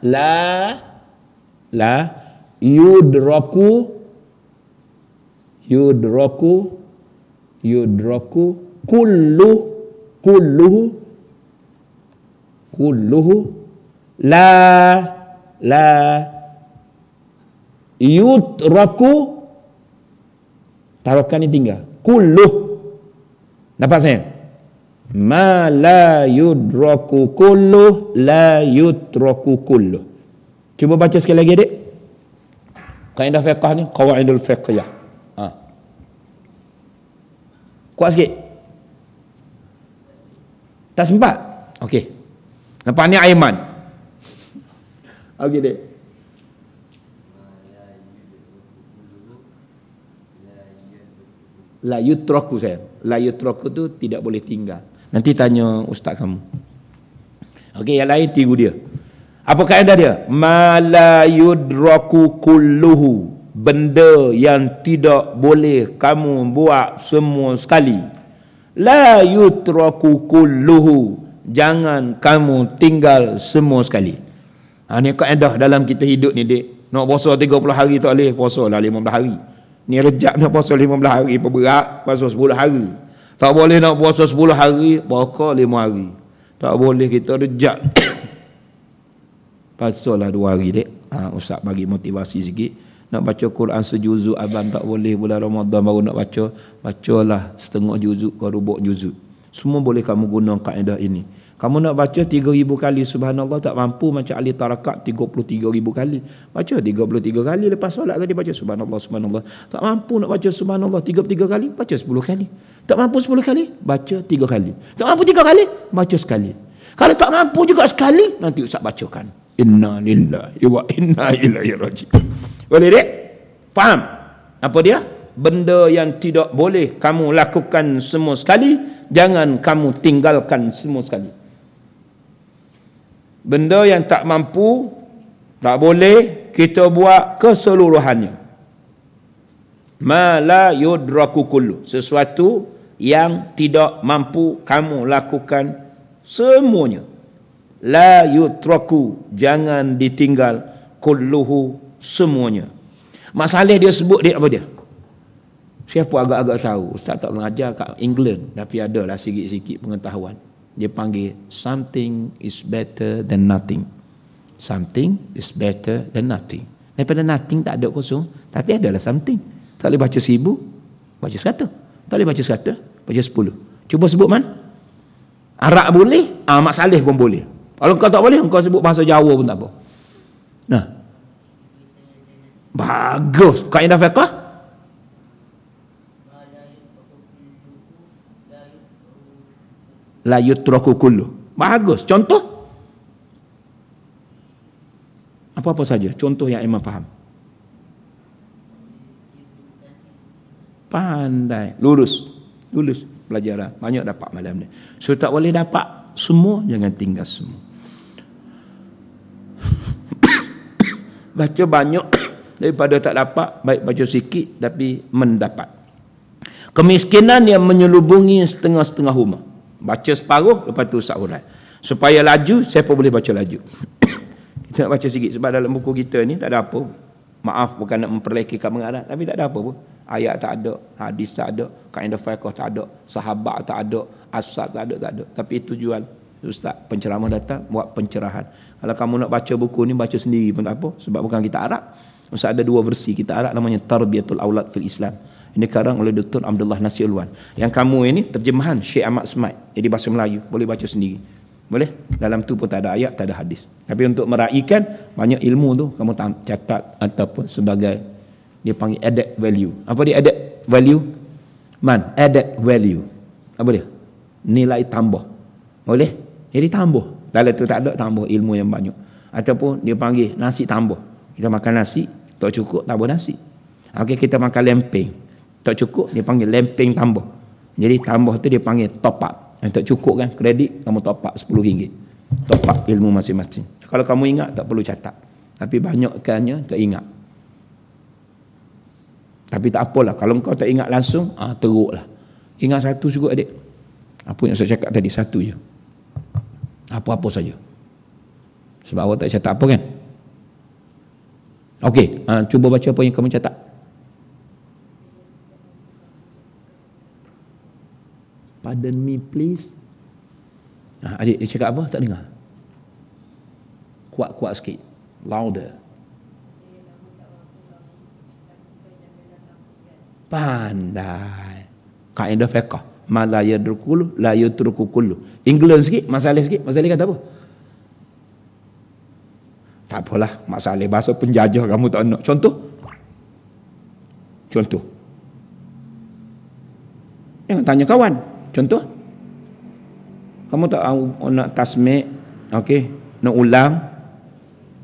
la yudraku kulluhu la yutraku, tarokan ni tinggal kulluh. Dapat saya? Ma la yudraku kulluh la yutraku kulluh. Cuba baca sekali lagi adik. Kaedah fiqh ni qawaidul fiqhiyah. Kuat sikit. Tak sempat? Okey. Nampak ni Aiman. Okey dek. La yutraku saya. La yutraku tu tidak boleh tinggal. Nanti tanya ustaz kamu. Okey, yang lain tiru dia. Apa kaedah dia? Ma la yudraku kulluhu. Benda yang tidak boleh kamu buat semua sekali. La yutraku kulluhu. Jangan kamu tinggal semua sekali. Ni kaedah dalam kita hidup ni, dek. Nak puasa 30 hari tak boleh, puasa lah 15 hari. Ni rejab nak puasa 15 hari, berat, puasa 10 hari. Tak boleh nak puasa 10 hari, pokok 5 hari. Tak boleh kita rejab. Puasalah 2 hari, dek. Ustaz bagi motivasi sikit. Nak baca Quran sejuzuk abang tak boleh, bulan Ramadan baru nak baca. Bacalah setengah juzuk ke rubuk juzuk. Semua boleh kamu guna kaedah ini. Kamu nak baca 3,000 kali subhanallah tak mampu, macam ahli tarakat 33,000 kali. Baca 33 kali, lepas solat tadi baca subhanallah subhanallah. Tak mampu nak baca subhanallah 33 kali, baca 10 kali. Tak mampu 10 kali, baca 3 kali. Tak mampu 3 kali, baca sekali. Kalau tak mampu juga sekali, nanti Ustaz bacakan. Inna lillahi wa inna ilaihi raji'un. Boleh, dek? Faham? Apa dia? Benda yang tidak boleh kamu lakukan semua sekali, jangan kamu tinggalkan semua sekali. Benda yang tak mampu, tak boleh kita buat keseluruhannya. Ma la yudraku kullu. Sesuatu yang tidak mampu kamu lakukan semuanya. La yutraku. Jangan ditinggal kulluhu, semuanya. Masalah dia sebut dia apa dia? Siapa agak-agak tahu? Ustaz tak mengajar kat England, tapi adalah sikit-sikit pengetahuan. Dia panggil something is better than nothing. Something is better than nothing. Daripada nothing tak ada kosong, tapi adalah something. Tak boleh baca 1000, baca 100. Tak boleh baca 100, baca 10. Cuba sebut man. Arab boleh, Mak Saleh pun boleh. Kalau kau tak boleh, kau sebut bahasa Jawa pun tak apa. Nah, bagus. Kaedah fiqh. La yutraku kullu. Bagus. Contoh? Apa-apa saja. Contoh yang Imam faham. Pandai. Lurus. Lulus pelajaran. Banyak dapat malam ni. So tak boleh dapat semua, jangan tinggal semua. Baca banyak daripada tak dapat, baik baca sikit tapi mendapat. Kemiskinan yang menyelubungi setengah-setengah rumah. Baca separuh, lepas tu Ustaz hurai. Supaya laju, siapa boleh baca laju? Kita nak baca sikit sebab dalam buku kita ni tak ada apa. Maaf bukan nak memperlekehkan mengarang, tapi tak ada apa pun. Ayat tak ada, hadis tak ada, kaedah fiqh tak ada, sahabat tak ada, asal tak ada. Tapi tujuan Ustaz penceramah datang buat pencerahan. Kalau kamu nak baca buku ni, baca sendiri pun tak apa, sebab bukan kita Arab. Ustaz ada 2 versi kita Arab, namanya Tarbiyatul Aulad fil Islam. Ini karang oleh Dr. Abdullah Nasir Ulwan. Yang kamu ini terjemahan Syekh Ahmad Smait, jadi bahasa Melayu, boleh baca sendiri. Boleh? Dalam tu pun tak ada ayat, tak ada hadis. Tapi untuk meraihkan banyak ilmu tu kamu catat ataupun sebagai, dia panggil added value. Apa dia added value? Man, added value. Apa dia? Nilai tambah. Boleh? Jadi tambah. Dalam tu tak ada, tambah ilmu yang banyak. Ataupun dia panggil nasi tambah. Kita makan nasi, tak cukup, tambah nasi. Okey, kita makan lempeng, tak cukup, dia panggil lempeng tambah. Jadi tambah tu dia panggil top up. Yang tak cukup kan, kredit, kamu top up RM10. Top up ilmu masing-masing. Kalau kamu ingat, tak perlu catat. Tapi banyakkannya, tak ingat. Tapi tak apalah, kalau kau tak ingat langsung, teruklah. Ingat satu cukup, adik. Apa yang saya cakap tadi, satu je. Apa-apa saja. Sebab awak tak catat apa kan? Okey, cuba baca apa yang kamu catat. Pardon me please. Adik dia cakap apa? Tak dengar. Kuat-kuat sikit. Louder. Pandai. Kaedah fiqh. Ma la yadrukul la yutruku kullu. England sikit, masalah sikit. Masalah kata apa? Tak apalah, masalah bahasa penjajah kamu tak nak. Contoh? Jangan tanya kawan. Contoh? Kamu tak nak tasmik, okey, nak ulang,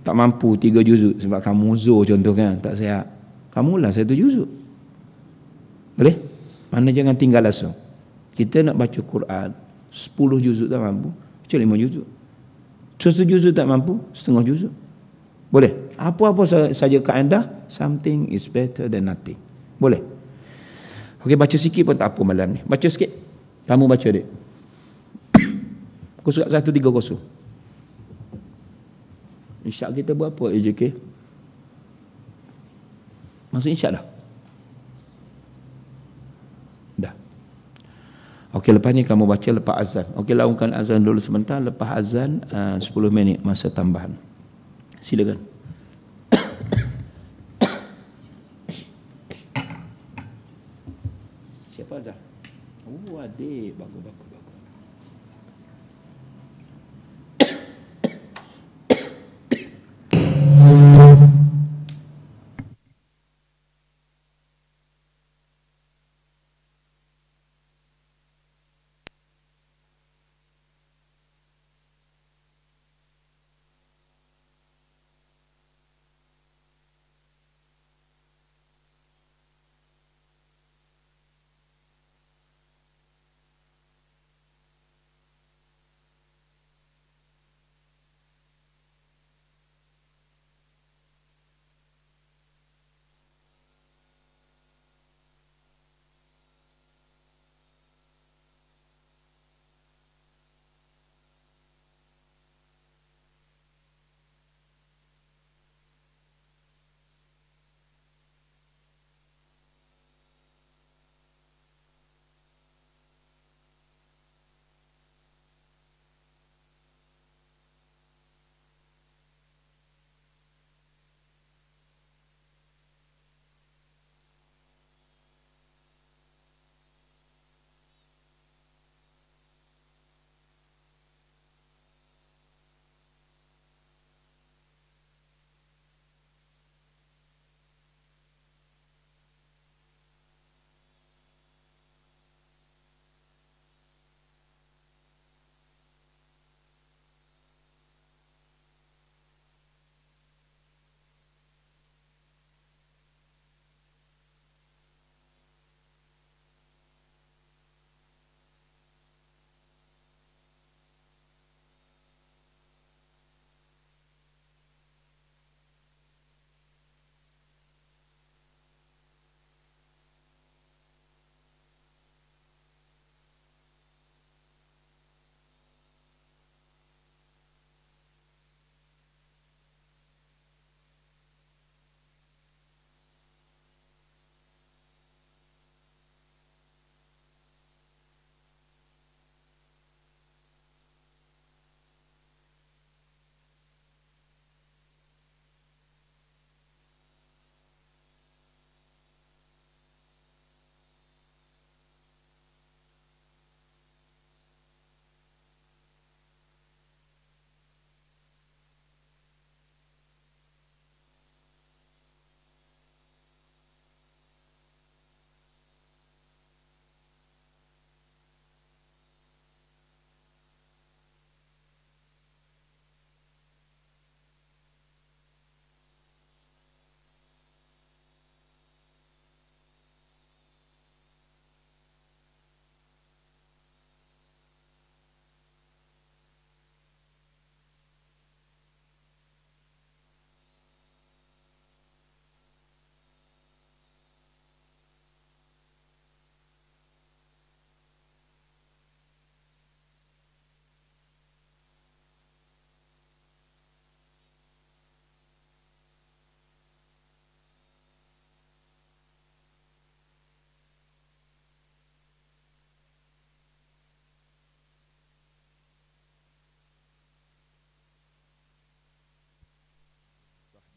tak mampu 3 juzuk sebab kamu uzur contoh kan, tak siap. Kamu ulang 1 juzuk. Boleh? Mana jangan tinggal langsung. Kita nak baca Quran 10 juzuk tak mampu, baca 5 juzuk. 1 juzuk tak mampu, setengah juzuk. Boleh? Apa-apa saja kaedah, something is better than nothing. Boleh? Okey, baca sikit pun tak apa malam ni. Baca sikit. Kamu baca dek. Pukul 1.30. Isyak kita berapa AJK? Masuk isyak dah? Dah. Okey, lepas ni kamu baca lepas azan. Okey, laungkan azan dulu sebentar. Lepas azan 10 minit masa tambahan. Silakan. Siapa azan? Oh, adik. Bagus.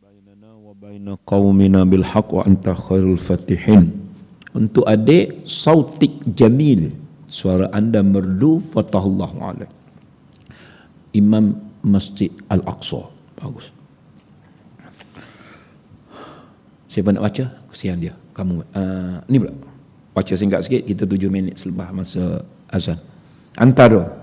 Bainana wa baina qaumina bil haqq wa anta khairul fatihin. Untuk adik, sautik jamil, suara anda merdu, fatahullahu alaik. Imam Masjid Al-Aqsa. Bagus. Siapa nak baca? Kesian dia. Kamu ni pula. Baca singkat sikit, kita 7 minit selepas masa azan. Antara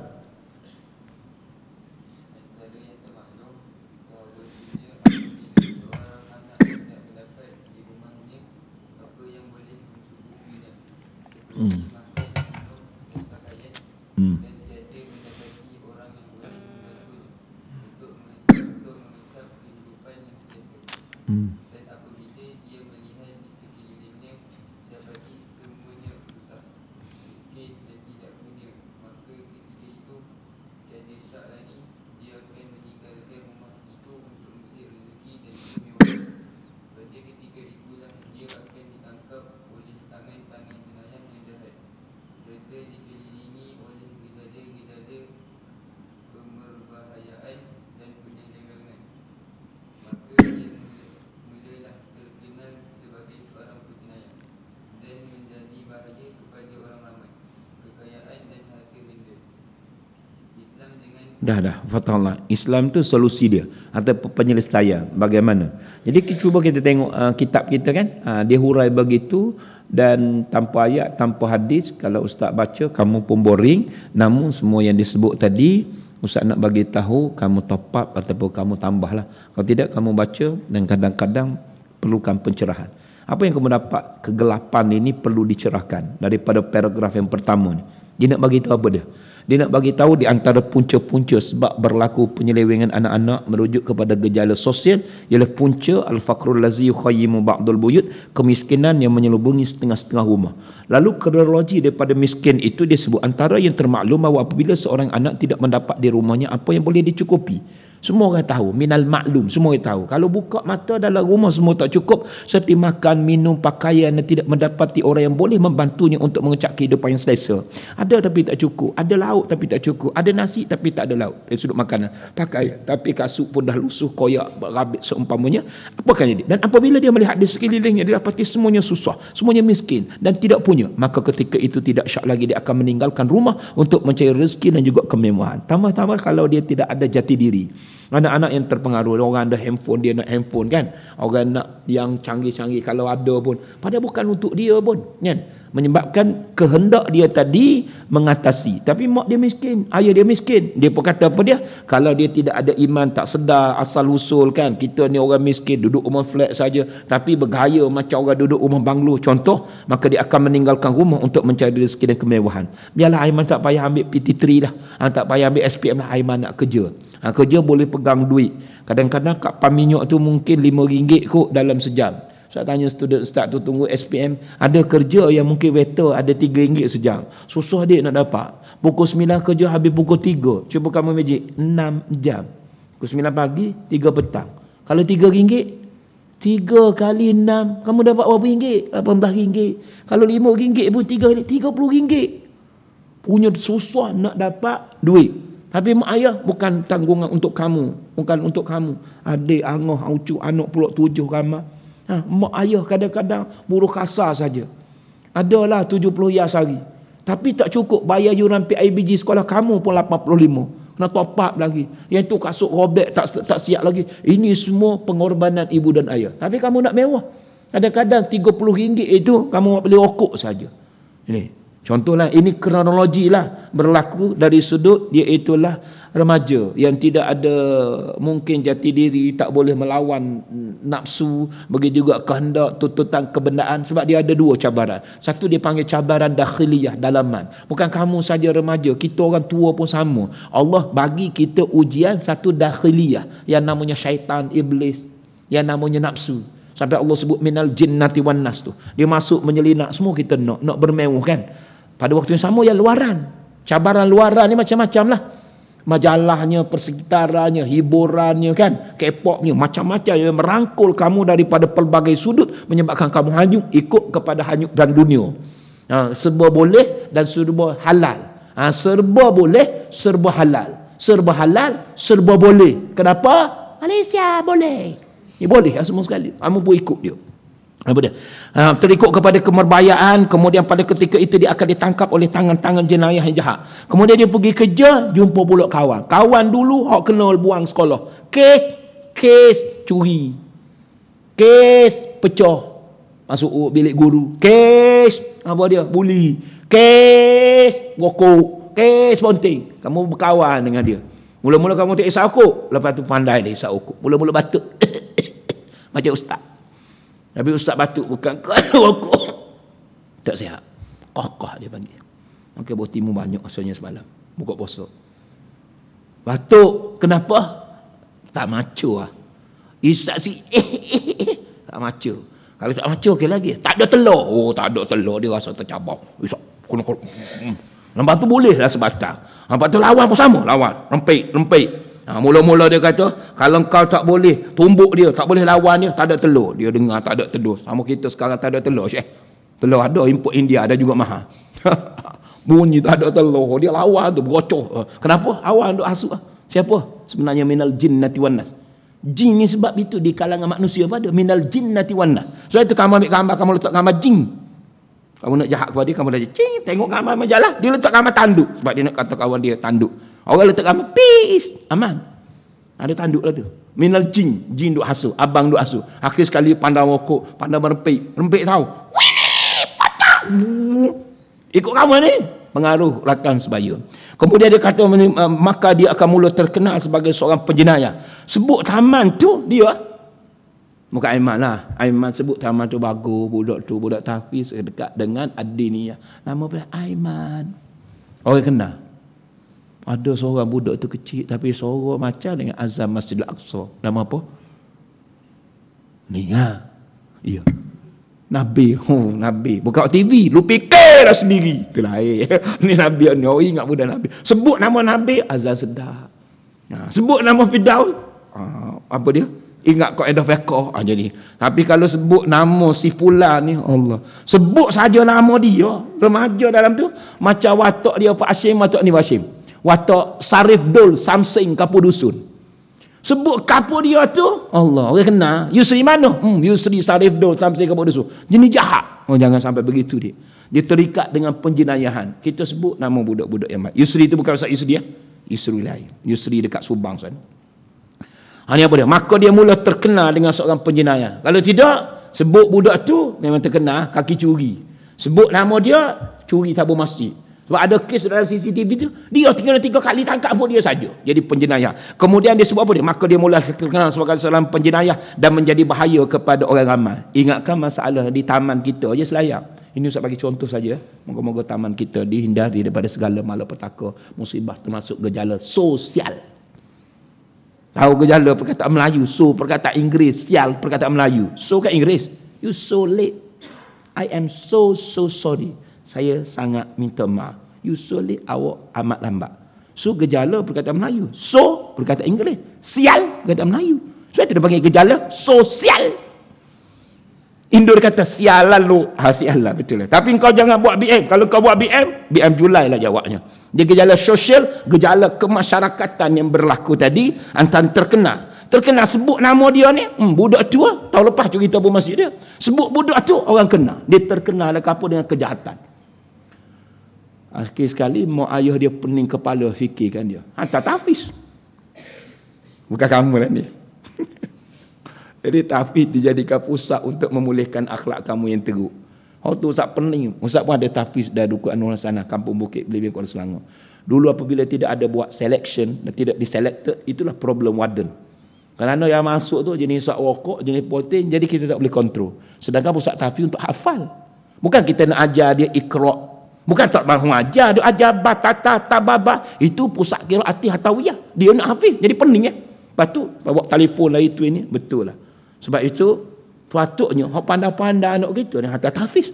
Dah. Fatahullah. Islam tu solusi dia atau penyelesaian bagaimana. Jadi cuba kita tengok kitab kita kan, dia hurai begitu dan tanpa ayat, tanpa hadis. Kalau ustaz baca kamu pun boring, namun semua yang disebut tadi ustaz nak bagi tahu, kamu top up ataupun kamu tambahlah. Kalau tidak kamu baca dan kadang-kadang perlukan pencerahan. Apa yang kamu dapat kegelapan ini perlu dicerahkan daripada paragraf yang pertama ni. Dia nak bagi tahu apa dia? Dia nak bagi tahu di antara punca-punca sebab berlaku penyelewengan anak-anak merujuk kepada gejala sosial ialah punca al-faqrul lazi yukhayyimu ba'dul buyut, kemiskinan yang menyelubungi setengah-setengah rumah. Lalu kronologi daripada miskin itu disebut antara yang termaklum bahawa apabila seorang anak tidak mendapat di rumahnya apa yang boleh dicukupi. Semua orang tahu, minal maklum, semua orang tahu. Kalau buka mata dalam rumah semua tak cukup, seperti makan, minum, pakaian dan tidak mendapati orang yang boleh membantunya untuk mengecak kehidupan yang selesa. Ada tapi tak cukup, ada lauk tapi tak cukup, ada nasi tapi tak ada lauk dari sudut makanan, pakaian tapi kasut pun dah lusuh, koyak, rabit seumpamanya. Apa akan jadi? Dan apabila dia melihat di sekelilingnya, dia dapati semuanya susah, semuanya miskin dan tidak punya, maka ketika itu tidak syak lagi dia akan meninggalkan rumah untuk mencari rezeki dan juga kemewahan. Tambah-tambah kalau dia tidak ada jati diri. Anak-anak yang terpengaruh, orang ada handphone, dia nak handphone kan, orang nak yang canggih-canggih kalau ada pun, padahal bukan untuk dia pun kan, menyebabkan kehendak dia tadi mengatasi, tapi mak dia miskin, ayah dia miskin, dia pun kata apa dia, kalau dia tidak ada iman, tak sedar asal usul kan, kita ni orang miskin duduk rumah flat saja tapi bergaya macam orang duduk rumah banglo contoh, maka dia akan meninggalkan rumah untuk mencari rezeki dan kemewahan. Biarlah Aiman tak payah ambil PT3 lah, tak payah ambil SPM lah, Aiman nak kerja. Kerja boleh pegang duit. Kadang-kadang kat Paminyak tu mungkin RM5 kot dalam sejam. Saya tanya student ustaz tu tunggu SPM, ada kerja yang mungkin waiter ada RM3 sejam. Susah dia nak dapat. Pukul 9 kerja habis pukul 3. Cuba kamu imagine 6 jam. Pukul 9 pagi, 3 petang. Kalau RM3, 3 kali 6, kamu dapat berapa ringgit? RM18. Kalau RM5 pun 3 kali RM30. Punya susah nak dapat duit. Tapi mak ayah bukan tanggungan untuk kamu, bukan untuk kamu. Adik, angah, aucu, anak pulak 7 ramah. Mak ayah kadang-kadang buruh kasar saja. Adalah 70 riyal sehari. Tapi tak cukup bayar yuran PIBG sekolah kamu pun 85. Kena top up lagi. Yang tu kasut robek tak siap lagi. Ini semua pengorbanan ibu dan ayah. Tapi kamu nak mewah. Kadang-kadang RM30 itu kamu beli rokok saja. Ini contohlah, ini kronologi lah berlaku dari sudut dia itulah remaja yang tidak ada mungkin jati diri, tak boleh melawan nafsu, begitu juga kehendak, tuntutan kebenaran, sebab dia ada 2 cabaran. Satu dia panggil cabaran dakhiliyah, dalaman. Bukan kamu saja remaja, kita orang tua pun sama. Allah bagi kita ujian satu dakhiliyah yang namanya syaitan, iblis, yang namanya nafsu. Sampai Allah sebut minal jinnati wan nas tu. Dia masuk menyelinap, semua kita nak bermewah kan. Pada waktu yang sama yang luaran. Cabaran luaran ni macam-macam lah. Majalahnya, persekitarannya, hiburannya kan, K-popnya, macam-macam yang merangkul kamu daripada pelbagai sudut, menyebabkan kamu hanyut, ikut kepada hanyutkan dunia. Serba boleh dan serba halal. Serba boleh, serba halal. Serba halal, serba boleh. Kenapa? Malaysia boleh. Ini boleh semua sekali. Kamu pun ikut dia. Apa dia? Terikut kepada kemerbayaan, kemudian pada ketika itu dia akan ditangkap oleh tangan-tangan jenayah yang jahat. Kemudian dia pergi kerja, jumpa pula kawan. Kawan dulu hok kena buang sekolah. Kes curi. Kes pecah masuk bilik guru. Kes apa dia? Buli. Kes rokok. Kes ponting. Kamu berkawan dengan dia. Mula-mula kamu tak isap okok, lepas tu pandai dia isap okok. Mula-mula batuk. Macam ustaz. Tapi ustaz batuk bukan rokok. Tak sihat. Kokoh dia panggil. Okey, buah timu banyak asalnya semalam. Buka puasa. Batuk. Kenapa? Tak macu lah. Ustaz si tak macu. Kalau tak macu okey lagi. Tak ada telur. Oh, tak ada telur. Dia rasa tercabar. Ustaz. Lepas tu boleh lah sebatang. Lepas tu lawan pun sama. Lawan. Rempik. Mula-mula dia kata, kalau kau tak boleh tumbuk dia, tak boleh lawan dia, tak ada telur. Dia dengar tak ada telur. Sama kita sekarang tak ada telur, Syekh. Telur ada, import India ada juga mahal. Bunyi tak ada telur, dia lawan tu, berocoh. Kenapa? Awal duk hasut. Siapa? Sebenarnya minal jinnati wan nas. Jin ni sebab itu di kalangan manusia pada minal jinnati wan nas. So itu kamu ambil gambar, kamu letak gambar jin. Kamu nak jahat kepada dia, kamu dah cing, tengok gambar majalah, dia letak gambar tanduk sebab dia nak kata kawan dia tanduk. Orang letak gambar, peace, aman. Ada tanduk lah tu. Minal jin, jin duk hasu, abang duk hasu. Akhir sekali pandang rokok, pandang rempik tahu. Wih, patah. Ikut kamu ni. Pengaruh rakan sebaya. Kemudian dia kata, maka dia akan mula terkenal sebagai seorang penjenayah. Sebut taman tu dia. Bukan Aiman lah. Aiman sebut taman tu bagus. Budak tahfiz dekat dengan Adiniyah. Nama dia Aiman. Orang kenal. Ada seorang budak tu kecil tapi suara macam dengan azan Masjidil Aqsa. Nama apa? Ni ha. Ya. Nabi. Nabi. Buka TV, lu fikirlah sendiri. Itulah ni Nabi ni. Oh, ingat budak Nabi. Sebut nama Nabi, azan sedap. Sebut nama Firdaus, apa dia? Ingat kaedah fiqh. Jadi. Tapi kalau sebut nama si fulan ni, Allah. Sebut saja nama dia. Remaja dalam tu macam watak dia Pak Hashim, watak ni Hashim. Watak Sarif Dul Samsing Kapur Dusun. Sebut kapur dia tu, Allah, orang kenal. Yusri mana? Yusri Sarif Dul Samsing Kapur Dusun. Jenis jahat. Oh, jangan sampai begitu dia. Dia terikat dengan penjenayahan. Kita sebut nama budak-budak yang baik. Yusri itu bukan Ustaz Yusri dia. Yusri lain. Yusri dekat Subang sana. Ini apa dia? Maka dia mula terkenal dengan seorang penjenayah. Kalau tidak, sebut budak tu memang terkenal kaki curi. Sebut nama dia, curi tabung masjid. Sebab ada kes dalam CCTV tu, dia 3 kali tangkap pun dia saja. Jadi penjenayah. Kemudian dia sebut apa dia? Maka dia mula terkenal sebagai seorang penjenayah dan menjadi bahaya kepada orang ramai. Ingatkan masalah di taman kita je Selayar. Ini Ustaz bagi contoh saja. Moga-moga taman kita dihindari daripada segala malapetaka, musibah termasuk gejala sosial. Tahu gejala perkataan Melayu, so perkataan Inggeris, sial perkataan Melayu. So kat Inggeris, you so late. I am so sorry. Saya sangat minta maaf. You so late, awak amat lambat. So gejala perkataan Melayu. So perkataan Inggeris, sial perkataan Melayu. So itu dia panggil gejala sosial. Indo dia kata sial lalu. Sial lah, betul lah. Tapi kau jangan buat BM. Kalau kau buat BM Julai lah jawabnya. Dia gejala sosial, gejala kemasyarakatan yang berlaku tadi, antara terkenal sebut nama dia ni, budak tua, tahun lepas cerita pun masjid dia. Sebut budak tu, orang kenal. Dia terkenal dengan apa? Dengan kejahatan. Akhir sekali, mak ayah dia pening kepala fikirkan dia. Hantar tahfiz. Bukan kamu lah ni. Jadi tahfiz dijadikan pusat untuk memulihkan akhlak kamu yang teruk. Tu Ustaz pening. Ustaz pun ada tahfiz dah Duku Anwar sana, Kampung Bukit, Belimbing, Kuala Selangor. Dulu apabila tidak ada buat selection dan tidak diselected, itulah problem warden. Kerana yang masuk tu jenis suat rokok, jenis protein, jadi kita tak boleh kontrol. Sedangkan pusat tahfiz untuk hafal. Bukan kita nak ajar dia ikra'. Bukan tak mahu ajar, dia ajar batata, tababah. Itu pusat qiraati hatawiyah. Dia nak hafiz, jadi pening ya. Lepas tu, bawa telefon lah itu ini, betul lah. Sebab itu, patutnya, hak pandai-pandai anak kita, dia hantar tahfiz.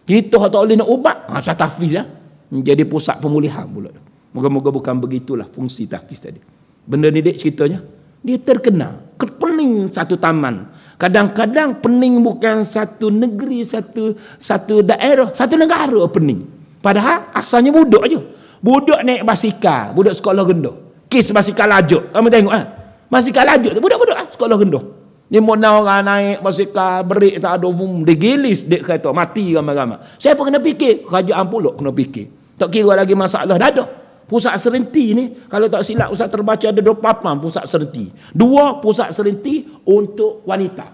Kita tak boleh nak ubat, hantar tahfiz ya. Menjadi pusat pemulihan pula. Moga-moga bukan begitulah fungsi tahfiz tadi. Benda ni dek ceritanya, dia terkenal. Pening satu taman. Kadang-kadang pening bukan satu negeri, satu daerah, satu negara pening. Padahal asalnya budak je. Budak naik basikal, budak sekolah rendah. Kes basikal lajuk. Kamu tengok basikal lajuk, budak-budak sekolah rendah. Ni mana orang naik basikal, berik tak ada, dia gilis, dia kata mati ramai-ramai. Siapa kena fikir? Kerajaan pula kena fikir. Tak kira lagi masalah dah ada. Pusat serenti ni, kalau tak silap Ustaz terbaca ada 2 papan pusat serenti. 2 pusat serenti untuk wanita.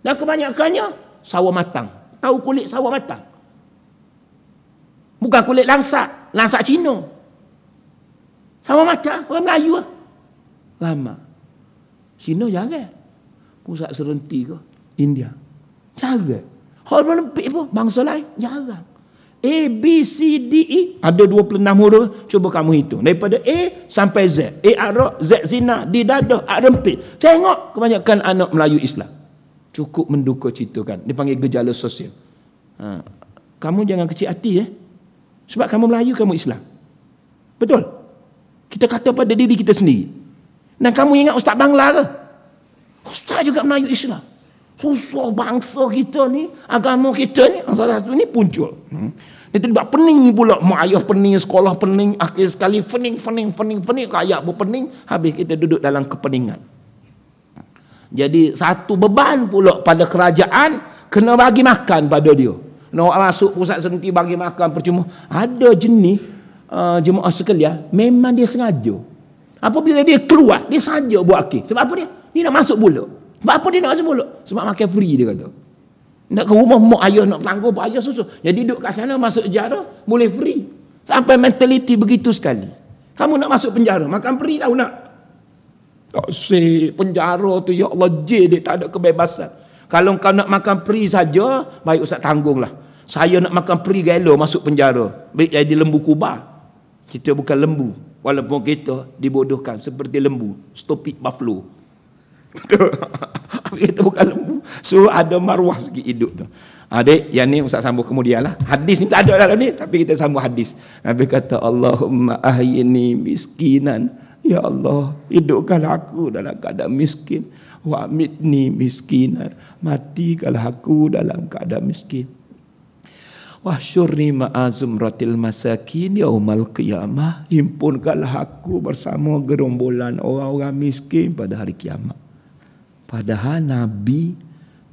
Dan kebanyakannya sawah matang. Tahu kulit sawah matang? Bukan kulit langsak, langsak Cina. Sawah matang, orang Melayu lah. Lama. Cina jarang. Pusat serenti ke? India. Jarang. Orang lempik pun, bangsa lain, jarang. A, B, C, D, E. Ada 26 huruf. Cuba kamu hitung. Daripada A sampai Z. A arak, Z zina, D dadah, A rempit. Tengok kebanyakan anak Melayu Islam. Cukup menduka ceritakan. Dia panggil gejala sosial. Kamu jangan kecil hati Sebab kamu Melayu, kamu Islam. Betul? Kita kata pada diri kita sendiri. Dan kamu ingat Ustaz Bangla ke? Ustaz juga Melayu Islam. Susah bangsa kita ni, agama kita ni, salah satu ni muncul. Dia terlibat pening pula. Mak ayah pening, sekolah pening, akhir sekali pening, rakyat pun pening, habis kita duduk dalam kepeningan. Jadi satu beban pula pada kerajaan, kena bagi makan pada dia. Nak masuk pusat serenti bagi makan percuma. Ada jenis jemaah sekalian, memang dia sengaja. Apabila dia keluar, dia saja buat akil. Sebab apa dia? Dia nak masuk buluk. Sebab apa dia nak masuk buluk? Sebab makan free dia kata. Nak ke rumah mak ayah nak tangguh pak ayah susu. Jadi duduk kat sana masuk penjara boleh free. Sampai mentaliti begitu sekali. Kamu nak masuk penjara, makan free tahu nak? Tak say penjara tu ya Allah dia tak ada kebebasan. Kalau kau nak makan free saja, baik Ustaz tanggunglah. Saya nak makan free gelo masuk penjara. Baik jadi lembu Kuba. Kita bukan lembu. Walaupun kita dibodohkan seperti lembu. Stupid buffalo. Kita bukan lembu. So ada maruah sikit hidup tu. Adik, yang ni Ustaz sambung kemudian lah. Hadis ni tak ada dalam ni, tapi kita sambung hadis. Nabi kata, Allahumma ahyini miskinan. Ya Allah, hidupkanlah aku dalam keadaan miskin. Wa amitni miskinan. Matikanlah aku dalam keadaan miskin. Wahsyurni ma'azumratil masakin yaumal qiyamah. Himpunkanlah aku bersama gerombolan orang-orang miskin pada hari kiamat. Padahal Nabi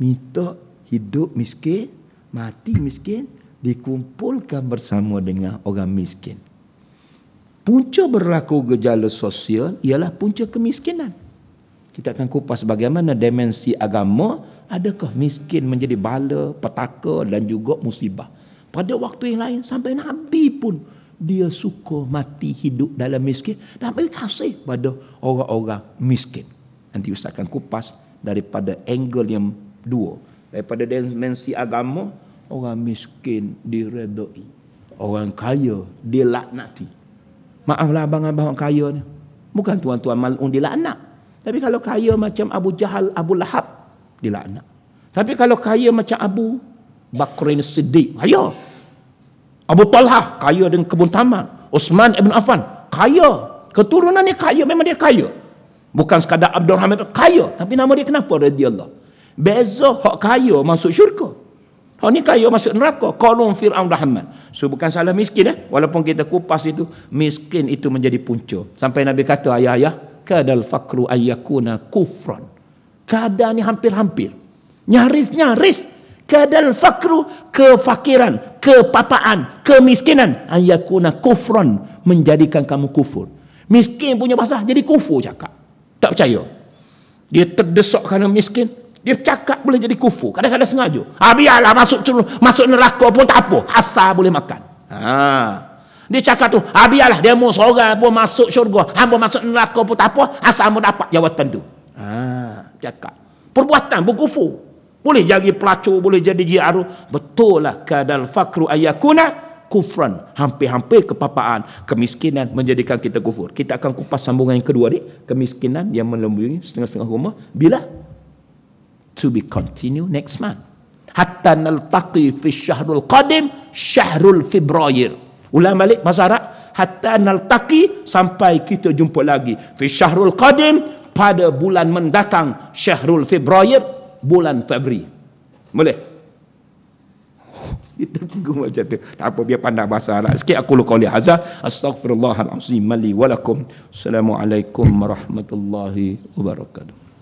minta hidup miskin, mati miskin, dikumpulkan bersama dengan orang miskin. Punca berlaku gejala sosial ialah punca kemiskinan. Kita akan kupas bagaimana dimensi agama, adakah miskin menjadi bala, petaka dan juga musibah. Pada waktu yang lain sampai Nabi pun dia suka mati hidup dalam miskin dan beri kasih pada orang-orang miskin. Nanti Ustaz akan kupas daripada angle yang dua. Daripada dimensi agama, orang miskin diredai. Orang kaya dilaknati. Maaflah abang-abang kaya ni. Bukan tuan-tuan mal'un dilaknat. Tapi kalau kaya macam Abu Jahal, Abu Lahab, dilaknat. Tapi kalau kaya macam Abu Bakrin Siddiq, kaya. Abu Talha, kaya dengan kebun taman. Osman Ibn Affan, kaya. Keturunannya kaya, memang dia kaya. Bukan sekadar Abdul Rahman, kaya. Tapi nama dia kenapa? Radiyallah. Beza hak kaya masuk syurga. Hak ni kaya masuk neraka. Qalun Fir'aun Rahman. So bukan salah miskin Walaupun kita kupas itu, miskin itu menjadi punca. Sampai Nabi kata, ayah-ayah, kadal fakru ayyakuna kufran. Keadaan ni hampir-hampir. Nyaris-nyaris. Kadal fakru, kefakiran, kepapaan, kemiskinan. Ayyakuna kufran, menjadikan kamu kufur. Miskin punya bahasa jadi kufur cakap. Tak percaya. Dia terdesak kerana miskin. Dia cakap boleh jadi kufur. Kadang-kadang sengaja. Biarlah masuk neraka pun tak apa. Asal boleh makan. Dia cakap tu. Biarlah dia mau seorang pun masuk syurga. Hamba masuk neraka pun tak apa. Asal hamba dapat jawatan tu. Cakap. Perbuatan berkufur. Boleh jadi pelacur. Boleh jadi jiaru. Betul lah. Kadal fakru ayakuna kufran. Hampir-hampir kepapaan. Kemiskinan menjadikan kita kufur. Kita akan kupas sambungan yang kedua ni. Kemiskinan yang melembungi setengah-setengah rumah. Bila? To be continue next month. Hatta naltaqi fi syahrul qadim syahrul Februari. Ulang balik bahasa Arab. Hatta naltaqi, sampai kita jumpa lagi. Fi syahrul qadim, pada bulan mendatang. Syahrul Februari, bulan Februari. Boleh? Kita tunggu macam tu. Tak apa, biar pandai bahasa Arab sikit. Aku qauli hadza astaghfirullahalazim li wa lakum. Assalamualaikum warahmatullahi wabarakatuh.